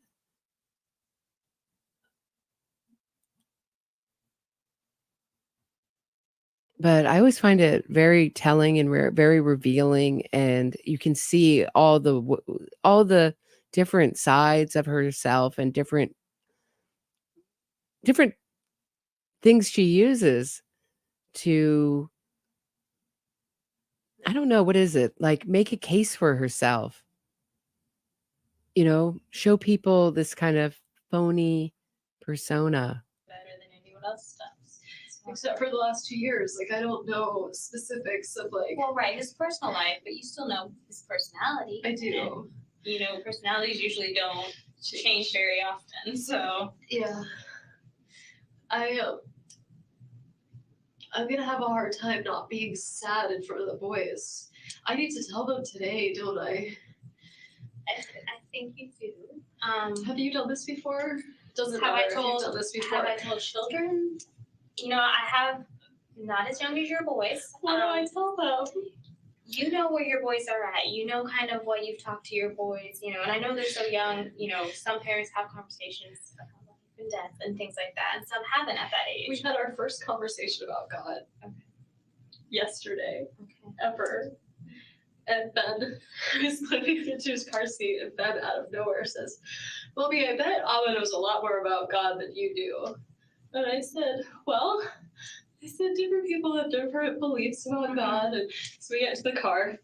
S2: But I always find it very telling and very revealing, and you can see all the different sides of herself and different things she uses to, I don't know, what is it? Like make a case for herself. Show people this kind of phony persona.
S11: Better than anyone else does. Except for the last 2 years. Like, I don't know specifics of like.
S14: Well, right, his personal life, but you still know his personality.
S11: I do.
S14: And, personalities usually don't change very often, so.
S11: Yeah. I'm gonna have a hard time not being sad in front of the boys. I need to tell them today, don't I?
S14: I think you do.
S11: Have you done this before? Doesn't
S14: have
S11: matter
S14: I told,
S11: if you've done this before.
S14: Have I told children? I have not as young as your boys.
S11: What do I tell them?
S14: You know where your boys are at. You know kind of what you've talked to your boys, and I know they're so young, some parents have conversations about life and death and things like that, and some haven't at that age.
S11: We had our first conversation about God yesterday, ever. And Ben is living into his car seat, and Ben out of nowhere says, "Mommy, I bet Amma knows a lot more about God than you do." And I said, "Well," I said, "different people have different beliefs about God." And so we get to the car,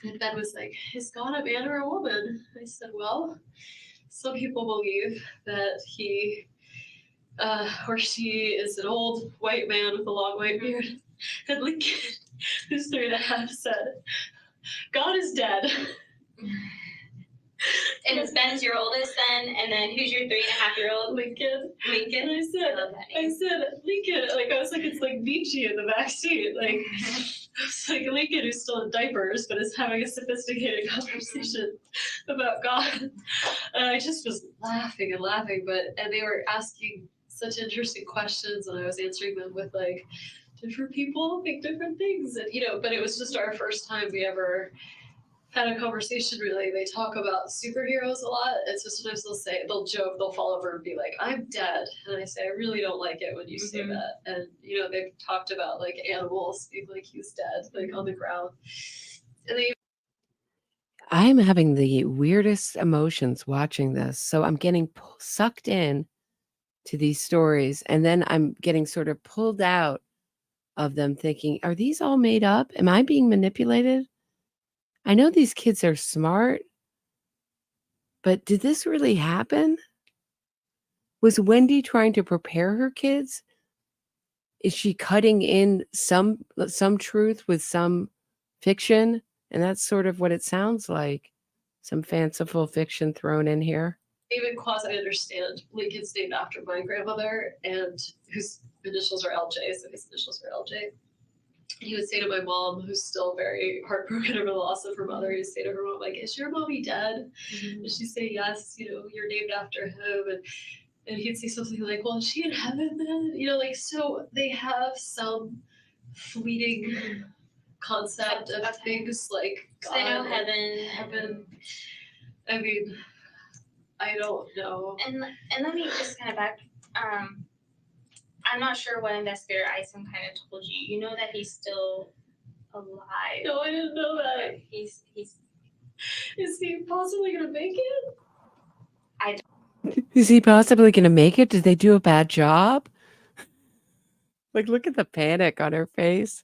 S11: and Ben was like, "Is God a man or a woman?" I said, "Well, some people believe that he or she is an old white man with a long white beard." And Lincoln, who's 3.5, said, "God is dead."
S14: And it's Ben's your oldest son, and then who's your 3.5-year-old?
S11: Lincoln.
S14: Lincoln.
S11: And I said, Lincoln, like, I was like, it's like Nietzsche in the back seat. Like, I was like, Lincoln, who's still in diapers, but is having a sophisticated conversation about God. And I just was laughing and laughing, and they were asking such interesting questions, and I was answering them with, like, different people think different things. And, but it was just our first time we ever had a conversation. Really, they talk about superheroes a lot, and so sometimes they'll joke, they'll fall over and be like, "I'm dead," and I say, "I really don't like it when you say that." And they've talked about like animals being like, "He's dead," like on the ground. And
S2: I'm having the weirdest emotions watching this. So I'm getting sucked in to these stories, and then I'm getting sort of pulled out of them thinking, are these all made up? Am I being manipulated? I know these kids are smart, but did this really happen? Was Wendi trying to prepare her kids? Is she cutting in some truth with some fiction? And that's sort of what it sounds like. Some fanciful fiction thrown in here.
S11: even quasi understand Lincoln's named after my grandmother, and whose initials are LJ, so his initials are LJ. He would say to my mom, who's still very heartbroken over the loss of her mother, he'd say to her mom, like, "Is your mommy dead?" Mm-hmm. And she'd say, "Yes, you're named after him." And he'd say something like, "Well, is she in heaven then?" So they have some fleeting concept of things like God.
S14: I know heaven.
S11: I mean, I don't know.
S14: And let me just kind of back. I'm not sure what investigator Isom kind of told you. You know that he's still alive.
S11: No, I didn't know that.
S14: He's.
S11: Is he possibly gonna make it?
S2: Is he possibly gonna make it? Did they do a bad job? Like, look at the panic on her face.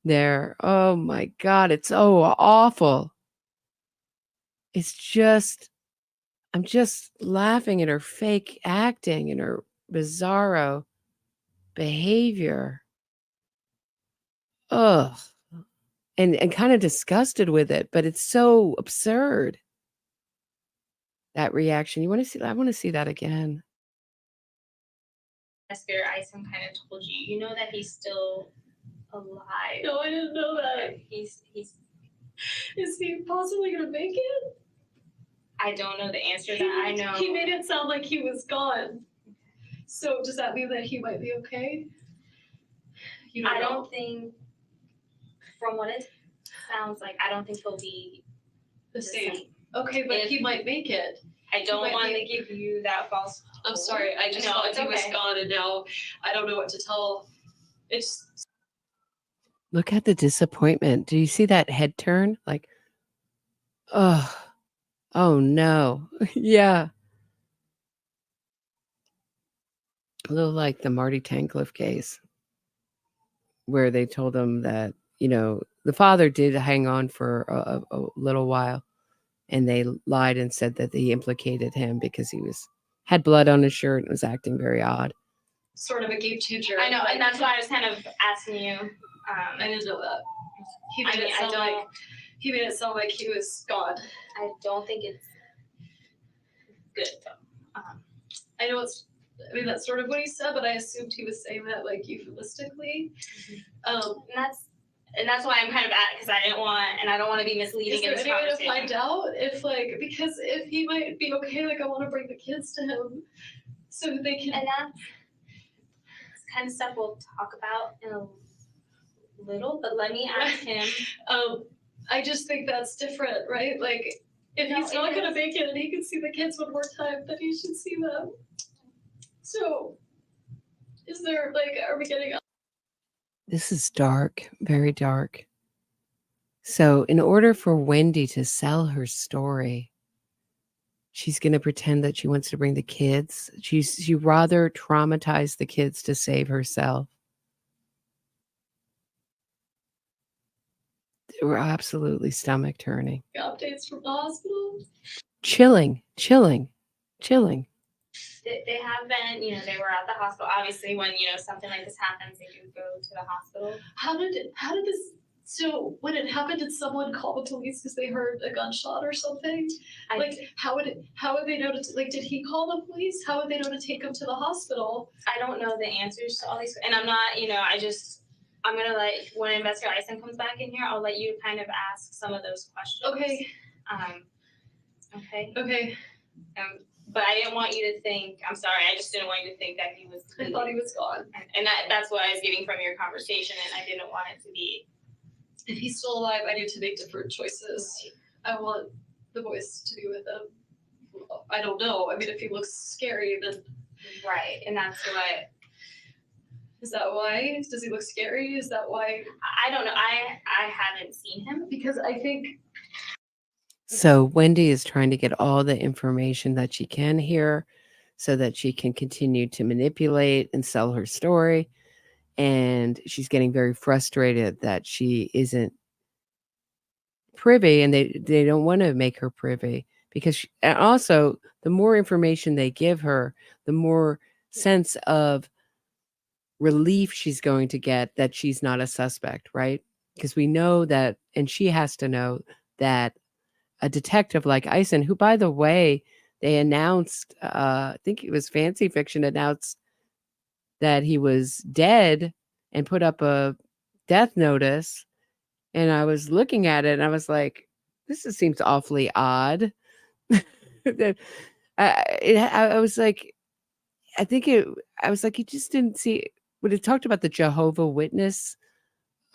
S2: There. Oh my God, it's so awful. It's just, I'm just laughing at her fake acting and her bizarro behavior. Ugh. And kind of disgusted with it, but it's so absurd. That reaction. You want to see that? I want to see that again.
S14: Investigator Isom kind of told you. You know that he's still alive.
S11: No, I didn't know that.
S14: He's.
S11: Is he possibly gonna make it?
S14: I don't know the answer to that. I know.
S11: He made it sound like he was gone. So does that mean that he might be okay?
S14: I don't think, from what it sounds like, I don't think he'll be
S11: the same. Okay, but he might make it.
S14: I don't want to give you that false.
S11: I'm sorry. I just thought he was gone, and now I don't know what to tell. It's.
S2: Look at the disappointment. Do you see that head turn? Like, oh no. Yeah. A little like the Marty Tancliffe case, where they told him that, the father did hang on for a little while, and they lied and said that they implicated him because he had blood on his shirt and was acting very odd.
S11: Sort of a game changer.
S14: I know, and that's why I was kind of asking you.
S11: I didn't know that. He made it sound like he was gone.
S14: I don't think it's good though.
S11: I know that's sort of what he said, but I assumed he was saying that like euphemistically.
S14: And that's why I'm kind of because I don't want to be misleading in this conversation.
S11: Is there any way to find out because if he might be okay, I want to bring the kids to him so that they can.
S14: And that's kind of stuff we'll talk about in a little, but let me ask him.
S11: I just think that's different, right? Like, if he's not going to make it and he can see the kids one more time, then he should see them. So, is there, are we getting...
S2: This is dark, very dark. So in order for Wendi to sell her story, she's going to pretend that she wants to bring the kids. She rather traumatize the kids to save herself. They were absolutely stomach turning.
S11: Updates from the hospital.
S2: Chilling.
S14: They have been, they were at the hospital. Obviously, when, something like this happens, they do go to the hospital.
S11: How did this, so when it happened, did someone call the police because they heard a gunshot or something? How would they know did he call the police? How would they know to take him to the hospital?
S14: I don't know the answers to all these, and I'm not, I'm gonna when Investigator Eisen comes back in here, I'll let you kind of ask some of those questions.
S11: Okay.
S14: Okay. But I didn't want you to think, I'm sorry, I just didn't want you to think that he was.
S11: I thought he was gone.
S14: And that's what I was getting from your conversation, and I didn't want it to be.
S11: If he's still alive, I need to make different choices. I want the boys to be with him. I don't know. I mean, if he looks scary, then.
S14: Right, and that's what.
S11: Is that why? Does he look scary? Is that why?
S14: I don't know. I haven't seen him.
S11: Because I think.
S2: So Wendi is trying to get all the information that she can here so that she can continue to manipulate and sell her story. And she's getting very frustrated that she isn't privy, and they don't want to make her privy because and also the more information they give her, the more sense of relief she's going to get that she's not a suspect, right? Because we know that, and she has to know that a detective like Eisen, who, by the way, they announced, I think it was Fancy Fiction announced that he was dead and put up a death notice. And I was looking at it and I was like, this seems awfully odd. I was like, I was like, you just didn't see when it talked about the Jehovah Witness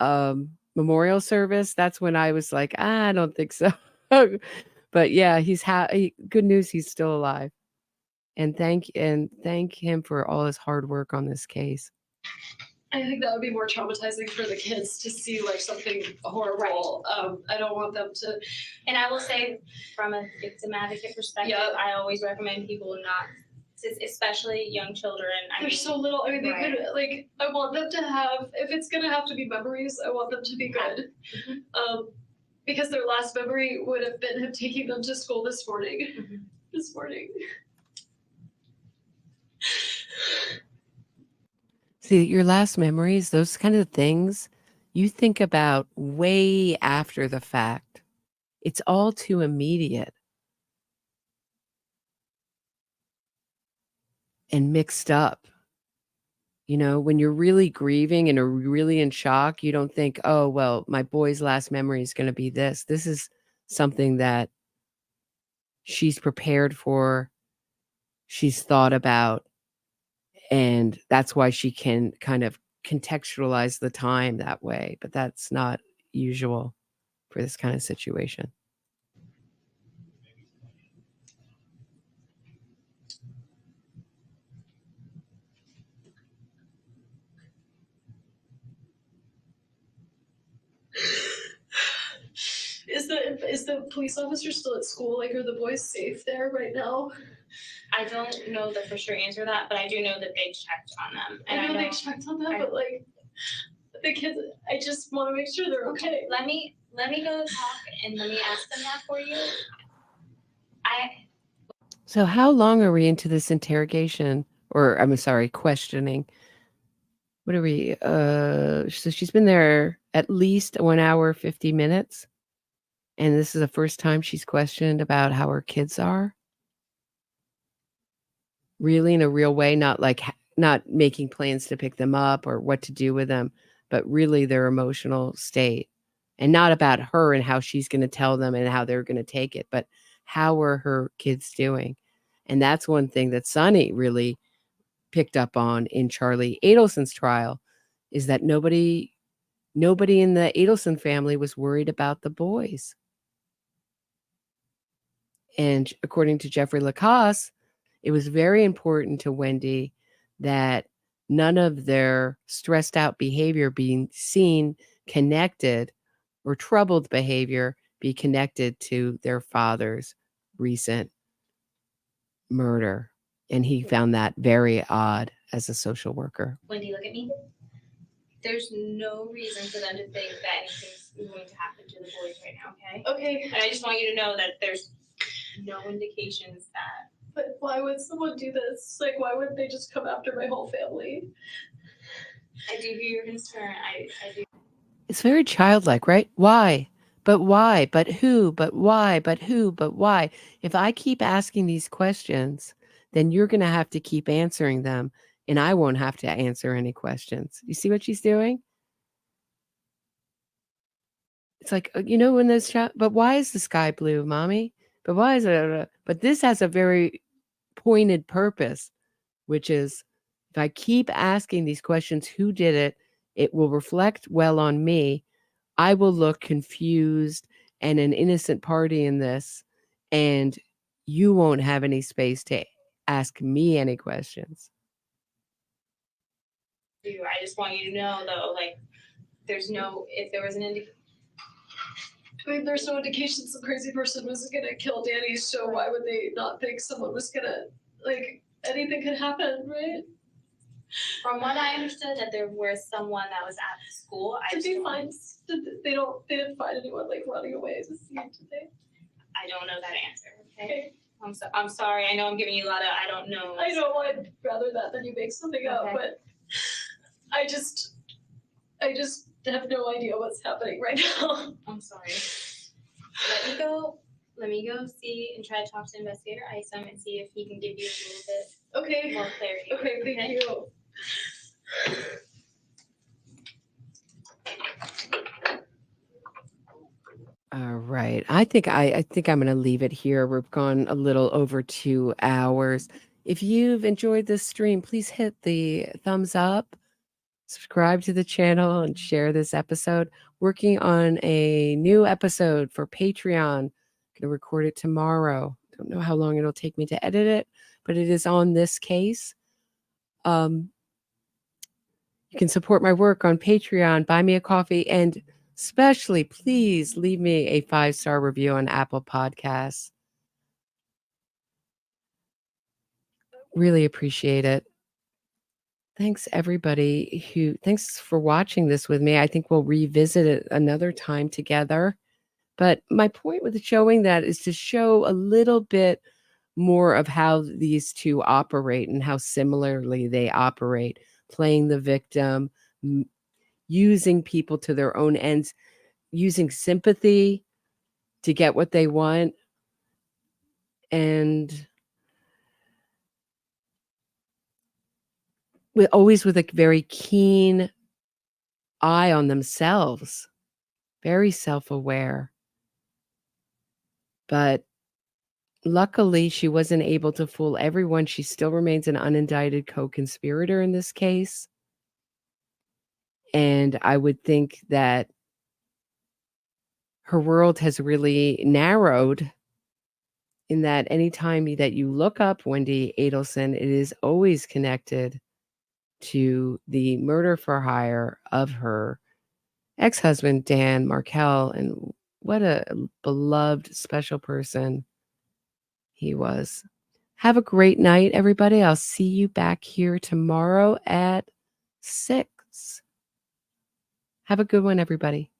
S2: memorial service. That's when I was like, I don't think so. But yeah, good news. He's still alive. And thank him for all his hard work on this case.
S11: I think that would be more traumatizing for the kids to see something horrible. Right. I don't want them to.
S14: And I will say, from a victim advocate perspective, I always recommend people not, especially young children.
S11: They're so little. I mean, they could I want them to have. If it's gonna have to be memories, I want them to be good. Mm-hmm. Because their last memory would have been him taking them to school this morning. Mm-hmm. This morning.
S2: See, your last memories, those kind of things, you think about way after the fact. It's all too immediate and mixed up. When you're really grieving and are really in shock, you don't think, oh, well, my boy's last memory is going to be this. This is something that she's prepared for, she's thought about, and that's why she can kind of contextualize the time that way. But that's not usual for this kind of situation.
S11: Is the police officer still at school? Are the boys safe there right now?
S14: I don't know the for sure answer to that, but I do know that they checked on them.
S11: And I know they checked on them, but the kids, I just want to make sure they're okay.
S14: Let me go talk and let me ask them that for you.
S2: So how long are we into this interrogation? Or I'm sorry, questioning. What are we? So she's been there at least 1 hour, 50 minutes. And this is the first time she's questioned about how her kids are. Really, in a real way, not making plans to pick them up or what to do with them, but really their emotional state. And not about her and how she's going to tell them and how they're going to take it, but how are her kids doing? And that's one thing that Sonny really picked up on in Charlie Adelson's trial, is that nobody in the Adelson family was worried about the boys. And according to Jeffrey Lacasse, it was very important to Wendi that none of their stressed out behavior being seen connected or troubled behavior be connected to their father's recent murder. And he found that very odd as a social worker.
S14: Wendi, look at me. There's no reason for them to think that anything's going to happen to the boys right now, okay?
S11: Okay.
S14: And I just want you to know that there's no indications that.
S11: But why would someone do this? Like, why wouldn't they just come after my whole family?
S14: I do hear your concern. I do.
S2: It's very childlike, right? Why? But why? But who? But why? But who? But why? If I keep asking these questions, then you're going to have to keep answering them, and I won't have to answer any questions. You see what she's doing? It's like, when those but why is the sky blue, Mommy? But why is it? But this has a very pointed purpose, which is if I keep asking these questions, who did it? It will reflect well on me. I will look confused and an innocent party in this, and you won't have any space to ask me any questions.
S14: I just want you to know, though, like, if there was an indication.
S11: I mean, there's no indication some crazy person was gonna kill Danny, so why would they not think someone was gonna, like, anything could happen, right?
S14: From what I understood, that there was someone that was at the school.
S11: They didn't find anyone like running away at the scene, did they?
S14: I don't know that answer. Okay. I'm sorry. I know I'm giving you a lot of I don't know.
S11: I know. I'd rather that than you make something up, but I just have no idea what's happening right now.
S14: I'm sorry. Let me go see and try to talk to Investigator Isom and see if he can give you a little bit more clarity.
S11: Okay, thank you.
S2: All right. I think I'm going to leave it here. We've gone a little over 2 hours. If you've enjoyed this stream, please hit the thumbs up, subscribe to the channel, and share this episode. Working on a new episode for Patreon. Going to record it tomorrow. Don't know how long it'll take me to edit it, but it is on this case. You can support my work on Patreon, buy me a coffee, and especially, please leave me a 5-star review on Apple Podcasts. Really appreciate it. Thanks, everybody. Thanks for watching this with me. I think we'll revisit it another time together. But my point with showing that is to show a little bit more of how these two operate and how similarly they operate, playing the victim, using people to their own ends, using sympathy to get what they want, and always with a very keen eye on themselves, very self-aware. But luckily, she wasn't able to fool everyone. She still remains an unindicted co-conspirator in this case. And I would think that her world has really narrowed in that anytime that you look up Wendi Adelson, it is always connected to the murder for hire of her ex-husband, Dan Markel. And what a beloved, special person he was. Have a great night, everybody. I'll see you back here tomorrow at 6. Have a good one, everybody.